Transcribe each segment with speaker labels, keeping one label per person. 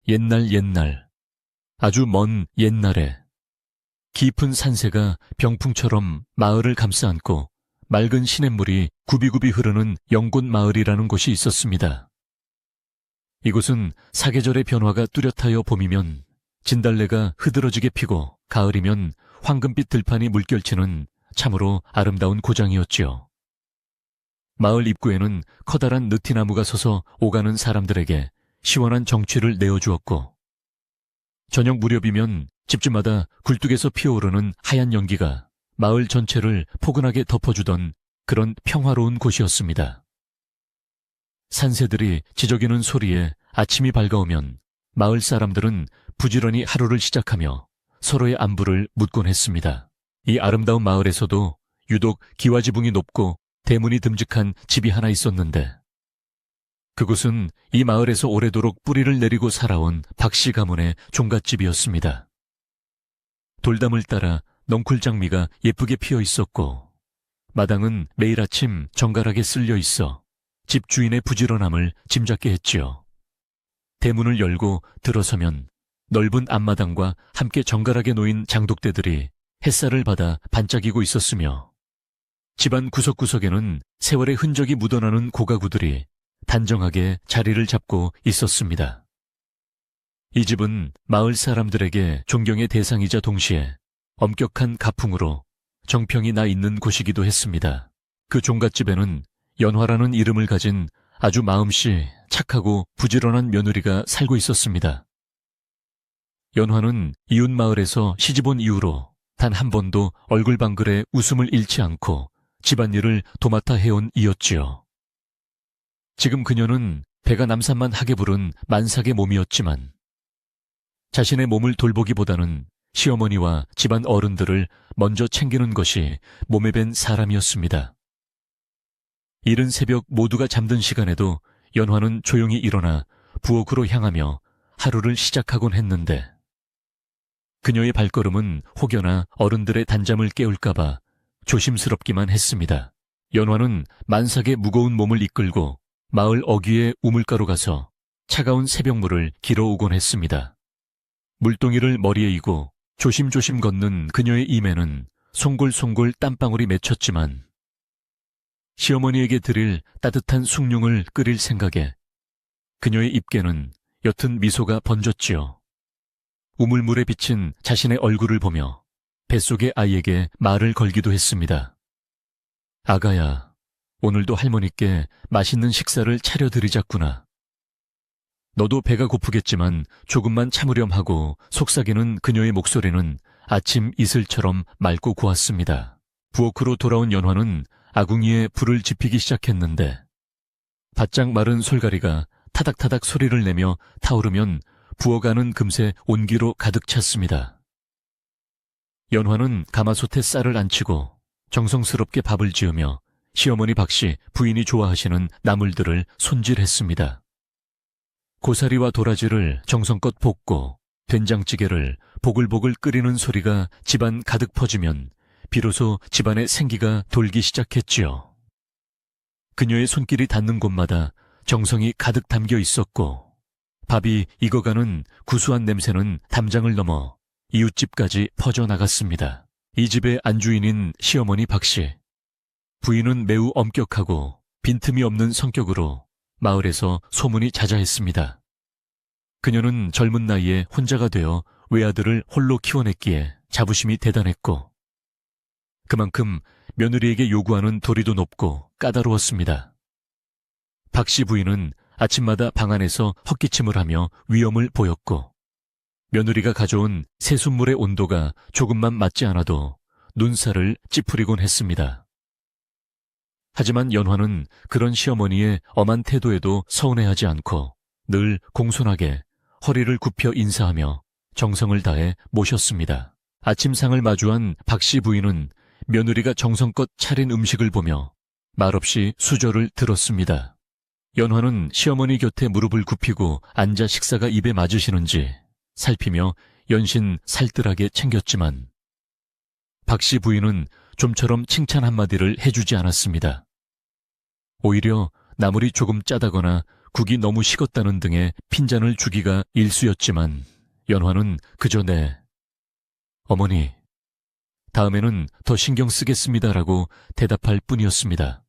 Speaker 1: 옛날, 아주 먼 옛날에 깊은 산세가 병풍처럼 마을을 감싸 안고 맑은 시냇물이 굽이굽이 흐르는 영곤 마을이라는 곳이 있었습니다. 이곳은 사계절의 변화가 뚜렷하여 봄이면 진달래가 흐드러지게 피고 가을이면 황금빛 들판이 물결치는 참으로 아름다운 고장이었지요. 마을 입구에는 커다란 느티나무가 서서 오가는 사람들에게 시원한 정취를 내어주었고, 저녁 무렵이면 집집마다 굴뚝에서 피어오르는 하얀 연기가 마을 전체를 포근하게 덮어주던 그런 평화로운 곳이었습니다. 산새들이 지저귀는 소리에 아침이 밝아오면 마을 사람들은 부지런히 하루를 시작하며 서로의 안부를 묻곤 했습니다. 이 아름다운 마을에서도 유독 기와지붕이 높고 대문이 듬직한 집이 하나 있었는데, 그곳은 이 마을에서 오래도록 뿌리를 내리고 살아온 박씨 가문의 종갓집이었습니다. 돌담을 따라 넝쿨장미가 예쁘게 피어 있었고, 마당은 매일 아침 정갈하게 쓸려 있어 집 주인의 부지런함을 짐작게 했지요. 대문을 열고 들어서면 넓은 앞마당과 함께 정갈하게 놓인 장독대들이 햇살을 받아 반짝이고 있었으며, 집안 구석구석에는 세월의 흔적이 묻어나는 고가구들이 단정하게 자리를 잡고 있었습니다. 이 집은 마을 사람들에게 존경의 대상이자 동시에 엄격한 가풍으로 정평이 나 있는 곳이기도 했습니다. 그 종갓집에는 연화라는 이름을 가진 아주 마음씨 착하고 부지런한 며느리가 살고 있었습니다. 연화는 이웃 마을에서 시집온 이후로 단 한 번도 얼굴방글에 웃음을 잃지 않고 집안일을 도맡아 해온 이였지요. 지금 그녀는 배가 남산만 하게 부른 만삭의 몸이었지만 자신의 몸을 돌보기보다는 시어머니와 집안 어른들을 먼저 챙기는 것이 몸에 밴 사람이었습니다. 이른 새벽 모두가 잠든 시간에도 연화는 조용히 일어나 부엌으로 향하며 하루를 시작하곤 했는데, 그녀의 발걸음은 혹여나 어른들의 단잠을 깨울까봐 조심스럽기만 했습니다. 연화는 만삭의 무거운 몸을 이끌고 마을 어귀의 우물가로 가서 차가운 새벽물을 길어오곤 했습니다. 물동이를 머리에 이고 조심조심 걷는 그녀의 임에는 송골송골 땀방울이 맺혔지만, 시어머니에게 드릴 따뜻한 숭늉을 끓일 생각에 그녀의 입계는 옅은 미소가 번졌지요. 우물물에 비친 자신의 얼굴을 보며 뱃속의 아이에게 말을 걸기도 했습니다. 아가야, 오늘도 할머니께 맛있는 식사를 차려드리자꾸나. 너도 배가 고프겠지만 조금만 참으렴 하고 속삭이는 그녀의 목소리는 아침 이슬처럼 맑고 고왔습니다. 부엌으로 돌아온 연화는 아궁이에 불을 지피기 시작했는데, 바짝 마른 솔가리가 타닥타닥 소리를 내며 타오르면 부엌 안은 금세 온기로 가득 찼습니다. 연화는 가마솥에 쌀을 안치고 정성스럽게 밥을 지으며 시어머니 박씨 부인이 좋아하시는 나물들을 손질했습니다. 고사리와 도라지를 정성껏 볶고 된장찌개를 보글보글 끓이는 소리가 집안 가득 퍼지면 비로소 집안에 생기가 돌기 시작했지요. 그녀의 손길이 닿는 곳마다 정성이 가득 담겨 있었고, 밥이 익어가는 구수한 냄새는 담장을 넘어 이웃집까지 퍼져나갔습니다. 이 집의 안주인인 시어머니 박씨. 부인은 매우 엄격하고 빈틈이 없는 성격으로 마을에서 소문이 자자했습니다. 그녀는 젊은 나이에 혼자가 되어 외아들을 홀로 키워냈기에 자부심이 대단했고, 그만큼 며느리에게 요구하는 도리도 높고 까다로웠습니다. 박씨 부인은 아침마다 방 안에서 헛기침을 하며 위엄을 보였고, 며느리가 가져온 새순물의 온도가 조금만 맞지 않아도 눈살을 찌푸리곤 했습니다. 하지만 연화는 그런 시어머니의 엄한 태도에도 서운해하지 않고 늘 공손하게 허리를 굽혀 인사하며 정성을 다해 모셨습니다. 아침상을 마주한 박씨 부인은 며느리가 정성껏 차린 음식을 보며 말없이 수저를 들었습니다. 연화는 시어머니 곁에 무릎을 굽히고 앉아 식사가 입에 맞으시는지 살피며 연신 살뜰하게 챙겼지만, 박씨 부인은 좀처럼 칭찬 한마디를 해주지 않았습니다. 오히려 나물이 조금 짜다거나 국이 너무 식었다는 등의 핀잔을 주기가 일쑤였지만 연화는 그저 네, 어머니, 다음에는 더 신경 쓰겠습니다라고 대답할 뿐이었습니다.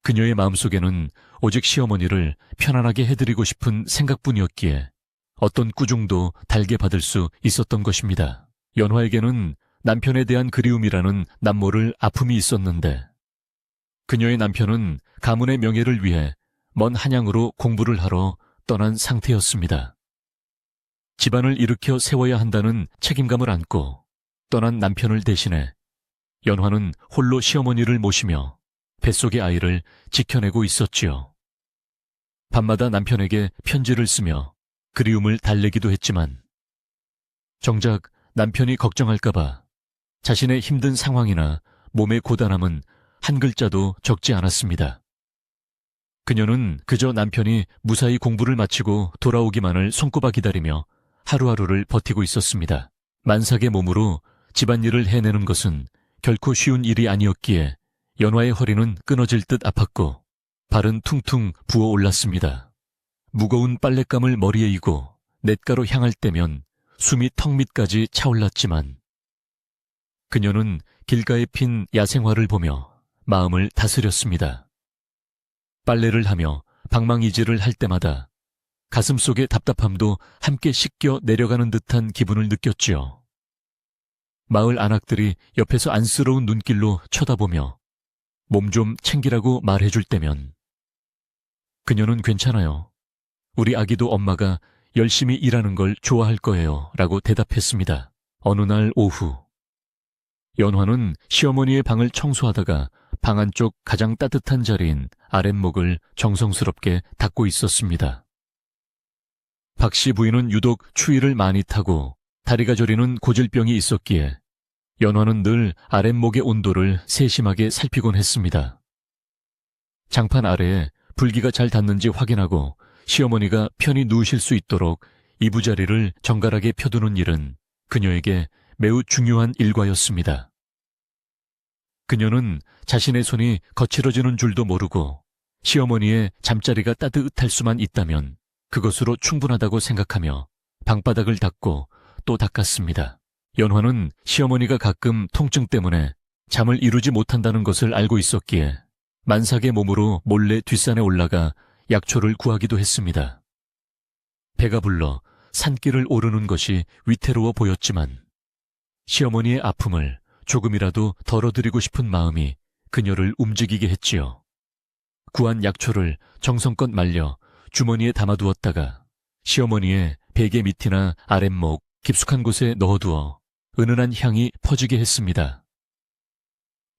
Speaker 1: 그녀의 마음속에는 오직 시어머니를 편안하게 해드리고 싶은 생각뿐이었기에 어떤 꾸중도 달게 받을 수 있었던 것입니다. 연화에게는 남편에 대한 그리움이라는 남모를 아픔이 있었는데 그녀의 남편은 가문의 명예를 위해 먼 한양으로 공부를 하러 떠난 상태였습니다. 집안을 일으켜 세워야 한다는 책임감을 안고 떠난 남편을 대신해 연화는 홀로 시어머니를 모시며 뱃속의 아이를 지켜내고 있었지요. 밤마다 남편에게 편지를 쓰며 그리움을 달래기도 했지만 정작 남편이 걱정할까봐 자신의 힘든 상황이나 몸의 고단함은 한 글자도 적지 않았습니다. 그녀는 그저 남편이 무사히 공부를 마치고 돌아오기만을 손꼽아 기다리며 하루하루를 버티고 있었습니다. 만삭의 몸으로 집안일을 해내는 것은 결코 쉬운 일이 아니었기에 연화의 허리는 끊어질 듯 아팠고 발은 퉁퉁 부어 올랐습니다. 무거운 빨랫감을 머리에 이고 냇가로 향할 때면 숨이 턱 밑까지 차올랐지만 그녀는 길가에 핀 야생화를 보며 마음을 다스렸습니다. 빨래를 하며 방망이질을 할 때마다 가슴속의 답답함도 함께 씻겨 내려가는 듯한 기분을 느꼈지요. 마을 안악들이 옆에서 안쓰러운 눈길로 쳐다보며 몸 좀 챙기라고 말해줄 때면 그녀는 괜찮아요. 우리 아기도 엄마가 열심히 일하는 걸 좋아할 거예요 라고 대답했습니다. 어느 날 오후 연화는 시어머니의 방을 청소하다가 방 안쪽 가장 따뜻한 자리인 아랫목을 정성스럽게 닦고 있었습니다. 박씨 부인은 유독 추위를 많이 타고 다리가 저리는 고질병이 있었기에 연화는 늘 아랫목의 온도를 세심하게 살피곤 했습니다. 장판 아래에 불기가 잘 닿는지 확인하고 시어머니가 편히 누우실 수 있도록 이부자리를 정갈하게 펴두는 일은 그녀에게 매우 중요한 일과였습니다. 그녀는 자신의 손이 거칠어지는 줄도 모르고 시어머니의 잠자리가 따뜻할 수만 있다면 그것으로 충분하다고 생각하며 방바닥을 닦고 또 닦았습니다. 연화는 시어머니가 가끔 통증 때문에 잠을 이루지 못한다는 것을 알고 있었기에 만삭의 몸으로 몰래 뒷산에 올라가 약초를 구하기도 했습니다. 배가 불러 산길을 오르는 것이 위태로워 보였지만 시어머니의 아픔을 조금이라도 덜어드리고 싶은 마음이 그녀를 움직이게 했지요. 구한 약초를 정성껏 말려 주머니에 담아두었다가 시어머니의 베개 밑이나 아랫목 깊숙한 곳에 넣어두어 은은한 향이 퍼지게 했습니다.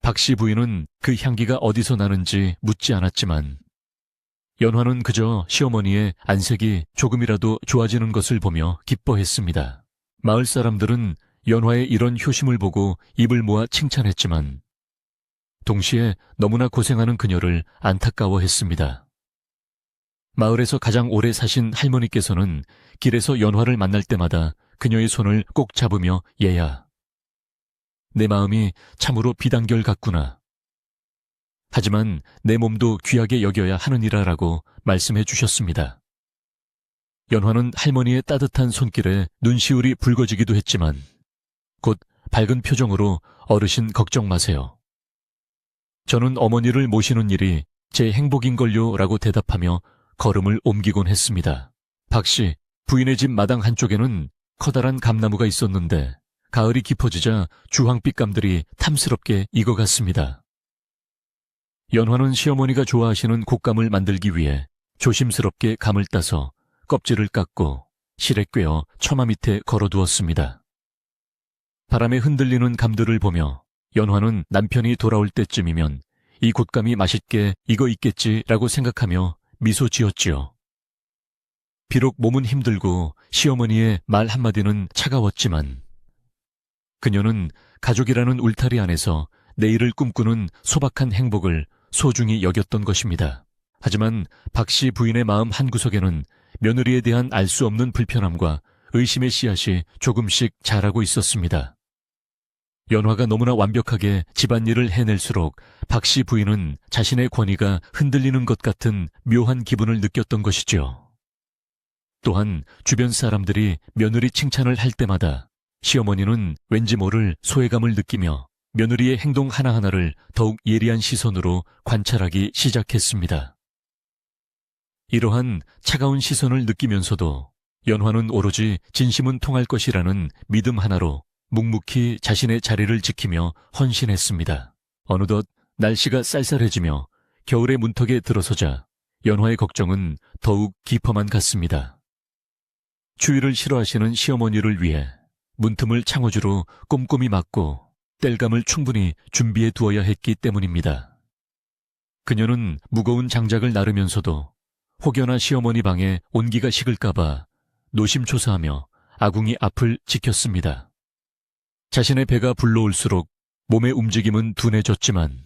Speaker 1: 박씨 부인은 그 향기가 어디서 나는지 묻지 않았지만 연화는 그저 시어머니의 안색이 조금이라도 좋아지는 것을 보며 기뻐했습니다. 마을 사람들은 연화의 이런 효심을 보고 입을 모아 칭찬했지만 동시에 너무나 고생하는 그녀를 안타까워했습니다. 마을에서 가장 오래 사신 할머니께서는 길에서 연화를 만날 때마다 그녀의 손을 꼭 잡으며 얘야, 내 마음이 참으로 비단결 같구나. 하지만 내 몸도 귀하게 여겨야 하느니라라고 말씀해 주셨습니다. 연화는 할머니의 따뜻한 손길에 눈시울이 붉어지기도 했지만 곧 밝은 표정으로 어르신 걱정 마세요. 저는 어머니를 모시는 일이 제 행복인걸요 라고 대답하며 걸음을 옮기곤 했습니다. 박씨, 부인의 집 마당 한쪽에는 커다란 감나무가 있었는데 가을이 깊어지자 주황빛감들이 탐스럽게 익어갔습니다. 연화는 시어머니가 좋아하시는 곶감을 만들기 위해 조심스럽게 감을 따서 껍질을 깎고 실에 꿰어 처마 밑에 걸어두었습니다. 바람에 흔들리는 감들을 보며 연화는 남편이 돌아올 때쯤이면 이 곶감이 맛있게 익어 있겠지라고 생각하며 미소 지었지요. 비록 몸은 힘들고 시어머니의 말 한마디는 차가웠지만 그녀는 가족이라는 울타리 안에서 내일을 꿈꾸는 소박한 행복을 소중히 여겼던 것입니다. 하지만 박씨 부인의 마음 한구석에는 며느리에 대한 알 수 없는 불편함과 의심의 씨앗이 조금씩 자라고 있었습니다. 연화가 너무나 완벽하게 집안일을 해낼수록 박씨 부인은 자신의 권위가 흔들리는 것 같은 묘한 기분을 느꼈던 것이죠. 또한 주변 사람들이 며느리 칭찬을 할 때마다 시어머니는 왠지 모를 소외감을 느끼며 며느리의 행동 하나하나를 더욱 예리한 시선으로 관찰하기 시작했습니다. 이러한 차가운 시선을 느끼면서도 연화는 오로지 진심은 통할 것이라는 믿음 하나로 묵묵히 자신의 자리를 지키며 헌신했습니다. 어느덧 날씨가 쌀쌀해지며 겨울의 문턱에 들어서자 연화의 걱정은 더욱 깊어만 갔습니다. 추위를 싫어하시는 시어머니를 위해 문틈을 창호지로 꼼꼼히 막고 땔감을 충분히 준비해 두어야 했기 때문입니다. 그녀는 무거운 장작을 나르면서도 혹여나 시어머니 방에 온기가 식을까봐 노심초사하며 아궁이 앞을 지켰습니다. 자신의 배가 불러올수록 몸의 움직임은 둔해졌지만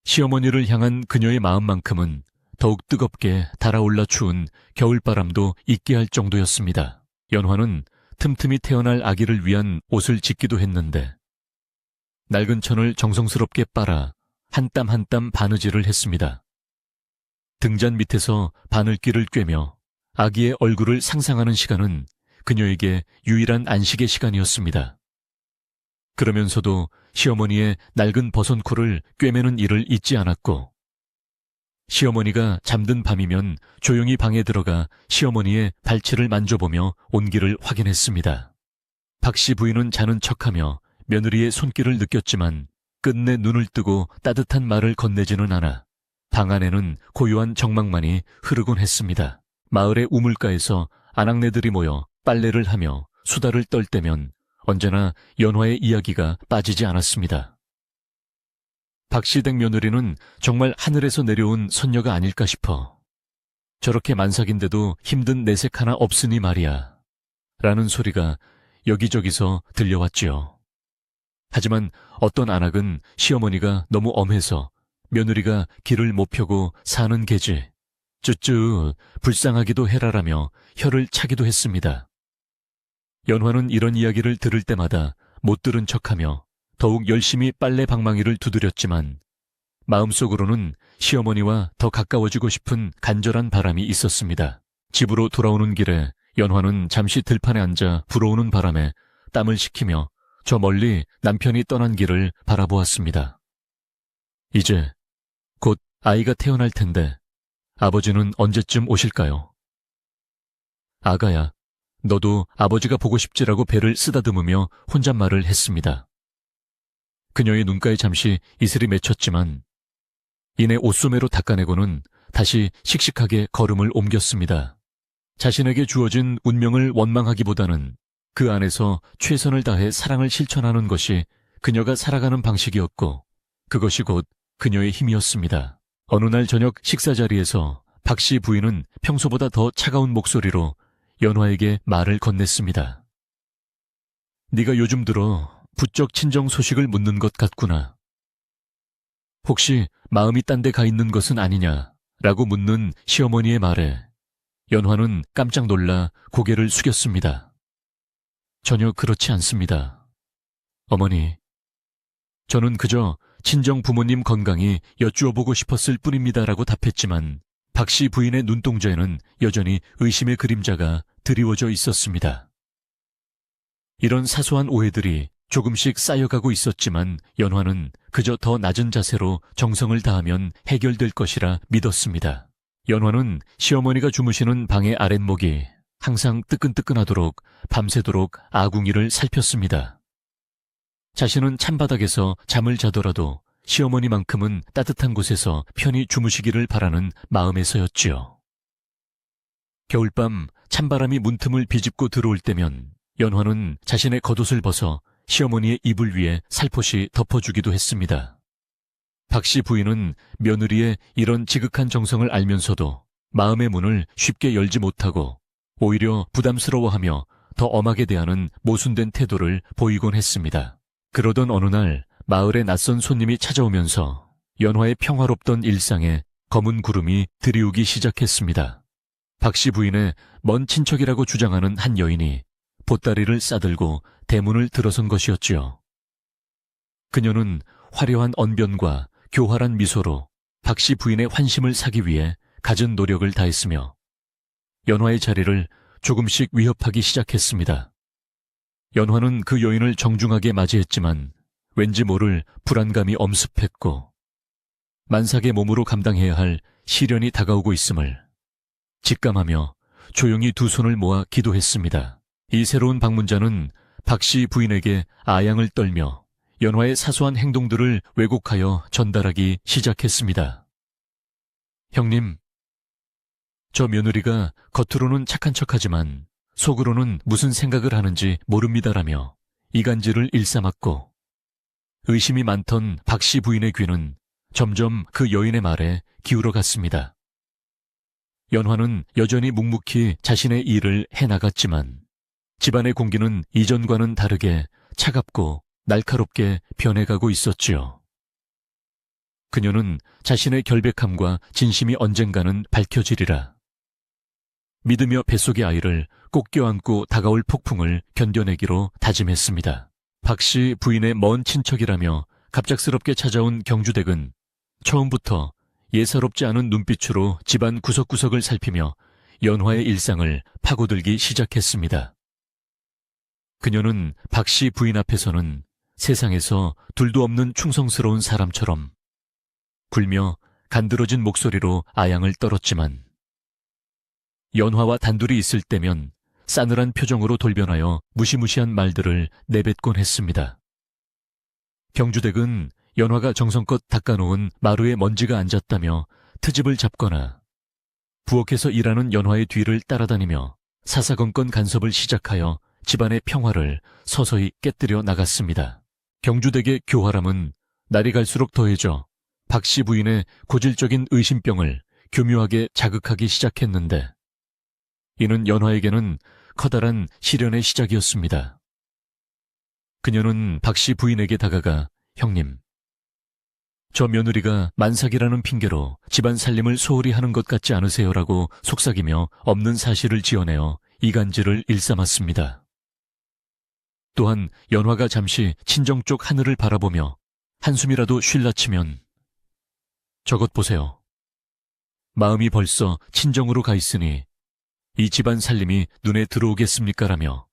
Speaker 1: 시어머니를 향한 그녀의 마음만큼은 더욱 뜨겁게 달아올라 추운 겨울바람도 잊게 할 정도였습니다. 연화는 틈틈이 태어날 아기를 위한 옷을 짓기도 했는데 낡은 천을 정성스럽게 빨아 한 땀 한 땀 바느질을 했습니다. 등잔 밑에서 바늘귀를 꿰며 아기의 얼굴을 상상하는 시간은 그녀에게 유일한 안식의 시간이었습니다. 그러면서도 시어머니의 낡은 버선코를 꿰매는 일을 잊지 않았고 시어머니가 잠든 밤이면 조용히 방에 들어가 시어머니의 발치를 만져보며 온기를 확인했습니다. 박씨 부인은 자는 척하며 며느리의 손길을 느꼈지만 끝내 눈을 뜨고 따뜻한 말을 건네지는 않아 방 안에는 고요한 정막만이 흐르곤 했습니다. 마을의 우물가에서 아낙네들이 모여 빨래를 하며 수다를 떨 때면 언제나 연화의 이야기가 빠지지 않았습니다. 박씨댁 며느리는 정말 하늘에서 내려온 선녀가 아닐까 싶어. 저렇게 만삭인데도 힘든 내색 하나 없으니 말이야. 라는 소리가 여기저기서 들려왔지요. 하지만 어떤 안악은 시어머니가 너무 엄해서 며느리가 길을 못 펴고 사는 게지. 쯧쯧 불쌍하기도 해라라며 혀를 차기도 했습니다. 연화는 이런 이야기를 들을 때마다 못 들은 척하며 더욱 열심히 빨래 방망이를 두드렸지만 마음속으로는 시어머니와 더 가까워지고 싶은 간절한 바람이 있었습니다. 집으로 돌아오는 길에 연화는 잠시 들판에 앉아 불어오는 바람에 땀을 식히며 저 멀리 남편이 떠난 길을 바라보았습니다. 이제 곧 아이가 태어날 텐데 아버지는 언제쯤 오실까요? 아가야, 너도 아버지가 보고 싶지라고 배를 쓰다듬으며 혼잣말을 했습니다. 그녀의 눈가에 잠시 이슬이 맺혔지만 이내 옷소매로 닦아내고는 다시 씩씩하게 걸음을 옮겼습니다. 자신에게 주어진 운명을 원망하기보다는 그 안에서 최선을 다해 사랑을 실천하는 것이 그녀가 살아가는 방식이었고 그것이 곧 그녀의 힘이었습니다. 어느 날 저녁 식사 자리에서 박씨 부인은 평소보다 더 차가운 목소리로 연화에게 말을 건넸습니다. 네가 요즘 들어 부쩍 친정 소식을 묻는 것 같구나. 혹시 마음이 딴 데 가 있는 것은 아니냐라고 묻는 시어머니의 말에 연화는 깜짝 놀라 고개를 숙였습니다. 전혀 그렇지 않습니다. 어머니, 저는 그저 친정 부모님 건강이 여쭈어보고 싶었을 뿐입니다라고 답했지만 박씨 부인의 눈동자에는 여전히 의심의 그림자가 드리워져 있었습니다. 이런 사소한 오해들이 조금씩 쌓여가고 있었지만 연화는 그저 더 낮은 자세로 정성을 다하면 해결될 것이라 믿었습니다. 연화는 시어머니가 주무시는 방의 아랫목이 항상 뜨끈뜨끈하도록 밤새도록 아궁이를 살폈습니다. 자신은 찬바닥에서 잠을 자더라도 시어머니만큼은 따뜻한 곳에서 편히 주무시기를 바라는 마음에서였지요. 겨울밤 찬바람이 문틈을 비집고 들어올 때면 연화는 자신의 겉옷을 벗어 시어머니의 이불 위에 살포시 덮어주기도 했습니다. 박씨 부인은 며느리의 이런 지극한 정성을 알면서도 마음의 문을 쉽게 열지 못하고 오히려 부담스러워하며 더 엄하게 대하는 모순된 태도를 보이곤 했습니다. 그러던 어느 날 마을에 낯선 손님이 찾아오면서 연화의 평화롭던 일상에 검은 구름이 들이우기 시작했습니다. 박씨 부인의 먼 친척이라고 주장하는 한 여인이 보따리를 싸들고 대문을 들어선 것이었지요. 그녀는 화려한 언변과 교활한 미소로 박 씨 부인의 환심을 사기 위해 갖은 노력을 다했으며 연화의 자리를 조금씩 위협하기 시작했습니다. 연화는 그 여인을 정중하게 맞이했지만 왠지 모를 불안감이 엄습했고 만삭의 몸으로 감당해야 할 시련이 다가오고 있음을 직감하며 조용히 두 손을 모아 기도했습니다. 이 새로운 방문자는 박 씨 부인에게 아양을 떨며 연화의 사소한 행동들을 왜곡하여 전달하기 시작했습니다. 형님, 저 며느리가 겉으로는 착한 척하지만 속으로는 무슨 생각을 하는지 모릅니다라며 이간질을 일삼았고 의심이 많던 박 씨 부인의 귀는 점점 그 여인의 말에 기울어 갔습니다. 연화는 여전히 묵묵히 자신의 일을 해나갔지만 집안의 공기는 이전과는 다르게 차갑고 날카롭게 변해가고 있었지요. 그녀는 자신의 결백함과 진심이 언젠가는 밝혀지리라 믿으며 뱃속의 아이를 꼭 껴안고 다가올 폭풍을 견뎌내기로 다짐했습니다. 박 씨 부인의 먼 친척이라며 갑작스럽게 찾아온 경주댁은 처음부터 예사롭지 않은 눈빛으로 집안 구석구석을 살피며 연화의 일상을 파고들기 시작했습니다. 그녀는 박 씨 부인 앞에서는 세상에서 둘도 없는 충성스러운 사람처럼 굴며 간드러진 목소리로 아양을 떨었지만 연화와 단둘이 있을 때면 싸늘한 표정으로 돌변하여 무시무시한 말들을 내뱉곤 했습니다. 경주댁은 연화가 정성껏 닦아놓은 마루에 먼지가 앉았다며 트집을 잡거나 부엌에서 일하는 연화의 뒤를 따라다니며 사사건건 간섭을 시작하여 집안의 평화를 서서히 깨뜨려 나갔습니다. 경주댁의 교활함은 날이 갈수록 더해져 박 씨 부인의 고질적인 의심병을 교묘하게 자극하기 시작했는데 이는 연화에게는 커다란 시련의 시작이었습니다. 그녀는 박 씨 부인에게 다가가 형님, 저 며느리가 만삭이라는 핑계로 집안 살림을 소홀히 하는 것 같지 않으세요라고 속삭이며 없는 사실을 지어내어 이간질을 일삼았습니다. 또한 연화가 잠시 친정 쪽 하늘을 바라보며 한숨이라도 쉴라 치면 저것 보세요. 마음이 벌써 친정으로 가 있으니 이 집안 살림이 눈에 들어오겠습니까? 라며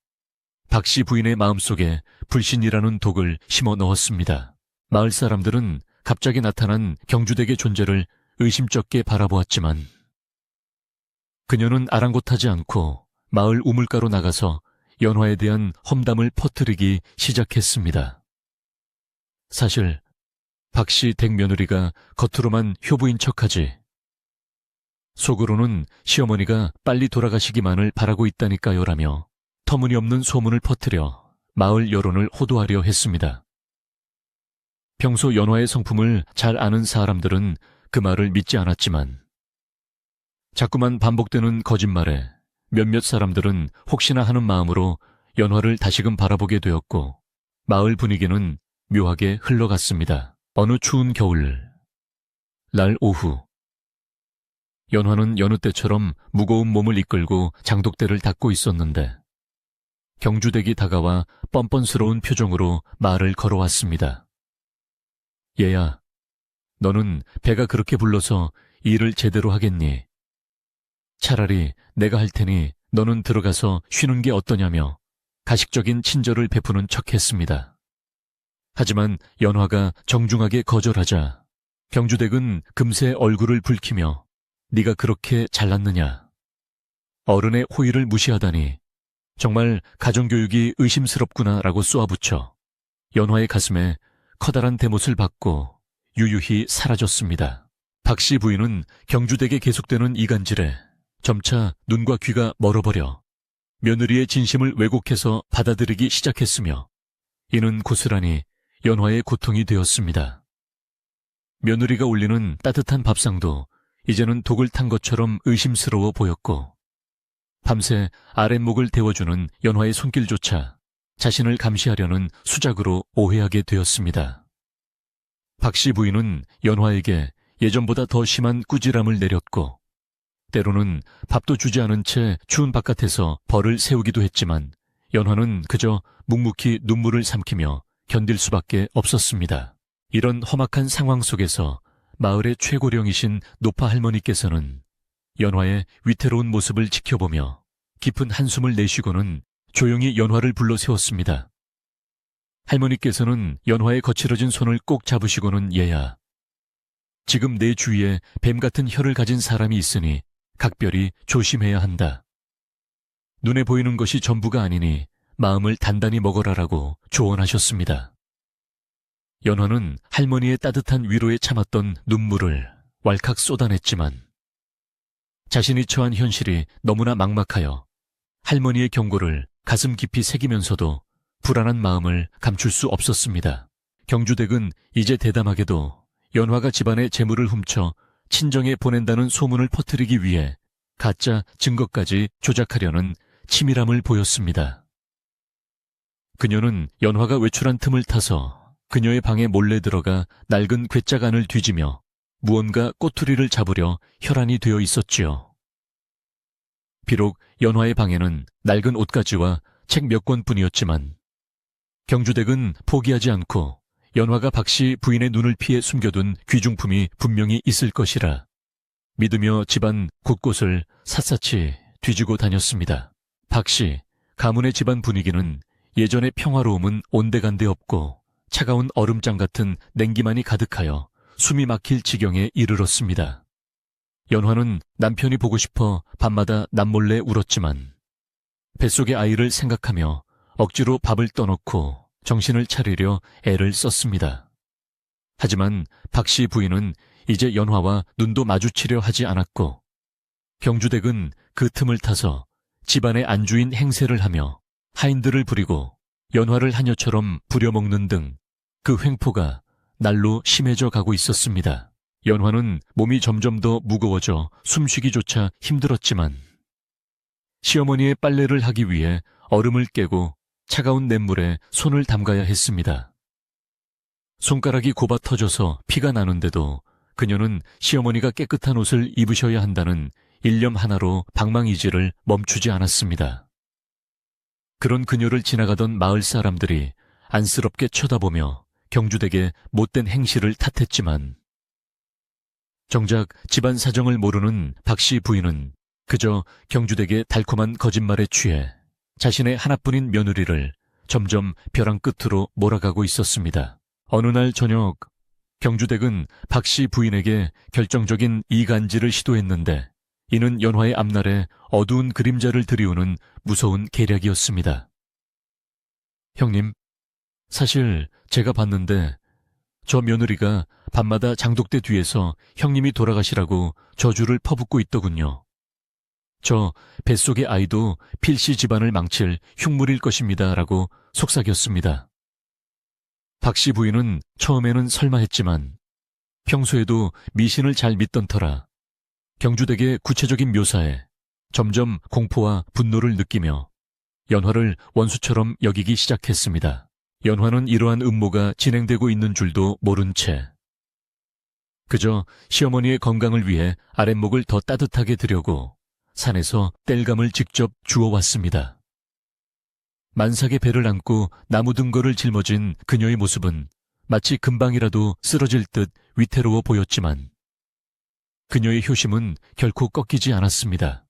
Speaker 1: 박 씨 부인의 마음속에 불신이라는 독을 심어 넣었습니다. 마을 사람들은 갑자기 나타난 경주댁의 존재를 의심쩍게 바라보았지만 그녀는 아랑곳하지 않고 마을 우물가로 나가서 연화에 대한 험담을 퍼뜨리기 시작했습니다. 사실 박 씨 댁 며느리가 겉으로만 효부인 척하지 속으로는 시어머니가 빨리 돌아가시기만을 바라고 있다니까요 라며 터무니없는 소문을 퍼뜨려 마을 여론을 호도하려 했습니다. 평소 연화의 성품을 잘 아는 사람들은 그 말을 믿지 않았지만 자꾸만 반복되는 거짓말에 몇몇 사람들은 혹시나 하는 마음으로 연화를 다시금 바라보게 되었고 마을 분위기는 묘하게 흘러갔습니다. 어느 추운 겨울 날 오후 연화는 여느 때처럼 무거운 몸을 이끌고 장독대를 닦고 있었는데 경주댁이 다가와 뻔뻔스러운 표정으로 말을 걸어왔습니다. 얘야, 너는 배가 그렇게 불러서 일을 제대로 하겠니? 차라리 내가 할 테니 너는 들어가서 쉬는 게 어떠냐며 가식적인 친절을 베푸는 척했습니다. 하지만 연화가 정중하게 거절하자 경주댁은 금세 얼굴을 붉히며 네가 그렇게 잘났느냐? 어른의 호의를 무시하다니 정말 가정교육이 의심스럽구나 라고 쏘아붙여 연화의 가슴에 커다란 대못을 받고 유유히 사라졌습니다. 박 씨 부인은 경주댁에 계속되는 이간질에 점차 눈과 귀가 멀어버려 며느리의 진심을 왜곡해서 받아들이기 시작했으며 이는 고스란히 연화의 고통이 되었습니다. 며느리가 올리는 따뜻한 밥상도 이제는 독을 탄 것처럼 의심스러워 보였고 밤새 아랫목을 데워주는 연화의 손길조차 자신을 감시하려는 수작으로 오해하게 되었습니다. 박 씨 부인은 연화에게 예전보다 더 심한 꾸지람을 내렸고 때로는 밥도 주지 않은 채 추운 바깥에서 벌을 세우기도 했지만 연화는 그저 묵묵히 눈물을 삼키며 견딜 수밖에 없었습니다. 이런 험악한 상황 속에서 마을의 최고령이신 노파 할머니께서는 연화의 위태로운 모습을 지켜보며 깊은 한숨을 내쉬고는 조용히 연화를 불러 세웠습니다. 할머니께서는 연화의 거칠어진 손을 꼭 잡으시고는 얘야, 지금 내 주위에 뱀 같은 혀를 가진 사람이 있으니 각별히 조심해야 한다. 눈에 보이는 것이 전부가 아니니 마음을 단단히 먹어라라고 조언하셨습니다. 연화는 할머니의 따뜻한 위로에 참았던 눈물을 왈칵 쏟아냈지만 자신이 처한 현실이 너무나 막막하여 할머니의 경고를 가슴 깊이 새기면서도 불안한 마음을 감출 수 없었습니다. 경주댁은 이제 대담하게도 연화가 집안의 재물을 훔쳐 친정에 보낸다는 소문을 퍼뜨리기 위해 가짜 증거까지 조작하려는 치밀함을 보였습니다. 그녀는 연화가 외출한 틈을 타서 그녀의 방에 몰래 들어가 낡은 괴짝 안을 뒤지며 무언가 꼬투리를 잡으려 혈안이 되어 있었지요. 비록 연화의 방에는 낡은 옷가지와 책 몇 권뿐이었지만 경주댁은 포기하지 않고 연화가 박씨 부인의 눈을 피해 숨겨둔 귀중품이 분명히 있을 것이라 믿으며 집안 곳곳을 샅샅이 뒤지고 다녔습니다. 박씨, 가문의 집안 분위기는 예전의 평화로움은 온데간데 없고 차가운 얼음장 같은 냉기만이 가득하여 숨이 막힐 지경에 이르렀습니다. 연화는 남편이 보고 싶어 밤마다 남몰래 울었지만 뱃속의 아이를 생각하며 억지로 밥을 떠놓고 정신을 차리려 애를 썼습니다. 하지만 박씨 부인은 이제 연화와 눈도 마주치려 하지 않았고 경주댁은 그 틈을 타서 집안의 안주인 행세를 하며 하인들을 부리고 연화를 하녀처럼 부려먹는 등 그 횡포가 날로 심해져 가고 있었습니다. 연화는 몸이 점점 더 무거워져 숨쉬기조차 힘들었지만 시어머니의 빨래를 하기 위해 얼음을 깨고 차가운 냇물에 손을 담가야 했습니다. 손가락이 곱아 터져서 피가 나는데도 그녀는 시어머니가 깨끗한 옷을 입으셔야 한다는 일념 하나로 방망이질을 멈추지 않았습니다. 그런 그녀를 지나가던 마을 사람들이 안쓰럽게 쳐다보며 경주댁의 못된 행실을 탓했지만 정작 집안 사정을 모르는 박씨 부인은 그저 경주댁의 달콤한 거짓말에 취해 자신의 하나뿐인 며느리를 점점 벼랑 끝으로 몰아가고 있었습니다. 어느 날 저녁 경주댁은 박씨 부인에게 결정적인 이간질을 시도했는데 이는 연화의 앞날에 어두운 그림자를 들이우는 무서운 계략이었습니다. 형님, 사실 제가 봤는데 저 며느리가 밤마다 장독대 뒤에서 형님이 돌아가시라고 저주를 퍼붓고 있더군요. 저 뱃속의 아이도 필시 집안을 망칠 흉물일 것입니다. 라고 속삭였습니다. 박씨 부인은 처음에는 설마 했지만 평소에도 미신을 잘 믿던 터라 경주댁의 구체적인 묘사에 점점 공포와 분노를 느끼며 연화를 원수처럼 여기기 시작했습니다. 연화는 이러한 음모가 진행되고 있는 줄도 모른 채 그저 시어머니의 건강을 위해 아랫목을 더 따뜻하게 드려고 산에서 땔감을 직접 주워왔습니다. 만삭의 배를 안고 나무 등거를 짊어진 그녀의 모습은 마치 금방이라도 쓰러질 듯 위태로워 보였지만 그녀의 효심은 결코 꺾이지 않았습니다.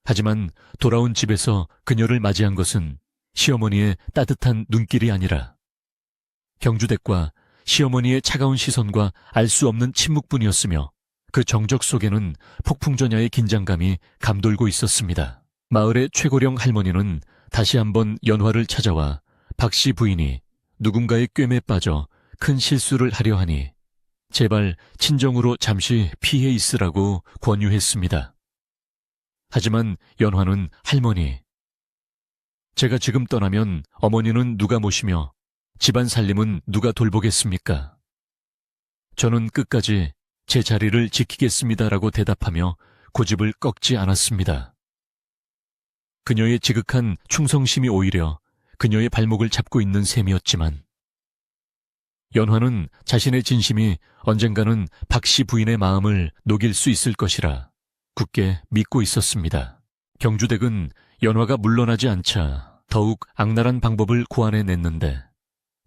Speaker 1: 하지만 돌아온 집에서 그녀를 맞이한 것은 시어머니의 따뜻한 눈길이 아니라 경주댁과 시어머니의 차가운 시선과 알 수 없는 침묵뿐이었으며 그 정적 속에는 폭풍전야의 긴장감이 감돌고 있었습니다. 마을의 최고령 할머니는 다시 한번 연화를 찾아와 박씨 부인이 누군가의 꿰매에 빠져 큰 실수를 하려 하니 제발 친정으로 잠시 피해 있으라고 권유했습니다. 하지만 연화는 할머니, 제가 지금 떠나면 어머니는 누가 모시며 집안 살림은 누가 돌보겠습니까? 저는 끝까지 제 자리를 지키겠습니다라고 대답하며 고집을 꺾지 않았습니다. 그녀의 지극한 충성심이 오히려 그녀의 발목을 잡고 있는 셈이었지만 연화는 자신의 진심이 언젠가는 박씨 부인의 마음을 녹일 수 있을 것이라 굳게 믿고 있었습니다. 경주댁은 연화가 물러나지 않자 더욱 악랄한 방법을 고안해냈는데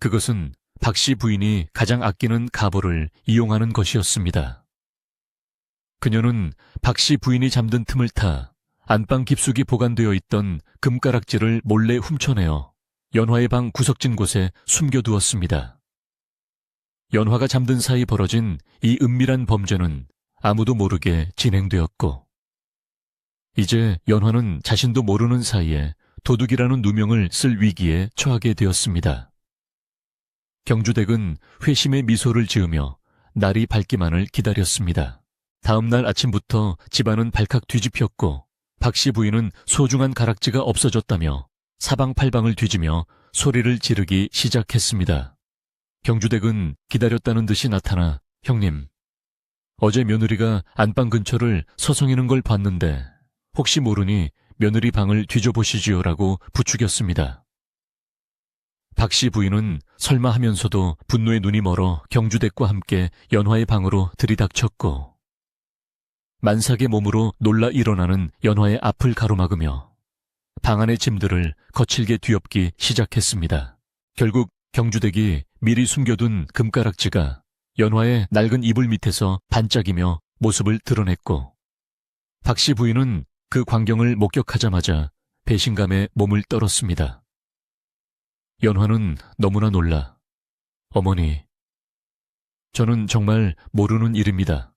Speaker 1: 그것은 박 씨 부인이 가장 아끼는 가보를 이용하는 것이었습니다. 그녀는 박 씨 부인이 잠든 틈을 타 안방 깊숙이 보관되어 있던 금가락지를 몰래 훔쳐내어 연화의 방 구석진 곳에 숨겨두었습니다. 연화가 잠든 사이 벌어진 이 은밀한 범죄는 아무도 모르게 진행되었고, 이제 연화는 자신도 모르는 사이에 도둑이라는 누명을 쓸 위기에 처하게 되었습니다. 경주댁은 회심의 미소를 지으며 날이 밝기만을 기다렸습니다. 다음 날 아침부터 집안은 발칵 뒤집혔고 박 씨 부인은 소중한 가락지가 없어졌다며 사방팔방을 뒤지며 소리를 지르기 시작했습니다. 경주댁은 기다렸다는 듯이 나타나 형님, 어제 며느리가 안방 근처를 서성이는 걸 봤는데 혹시 모르니 며느리 방을 뒤져보시지요라고 부추겼습니다. 박 씨 부인은 설마 하면서도 분노에 눈이 멀어 경주댁과 함께 연화의 방으로 들이닥쳤고, 만삭의 몸으로 놀라 일어나는 연화의 앞을 가로막으며 방 안의 짐들을 거칠게 뒤엎기 시작했습니다. 결국 경주댁이 미리 숨겨둔 금가락지가 연화의 낡은 이불 밑에서 반짝이며 모습을 드러냈고, 박 씨 부인은 그 광경을 목격하자마자 배신감에 몸을 떨었습니다. 연화는 너무나 놀라 어머니, 저는 정말 모르는 일입니다.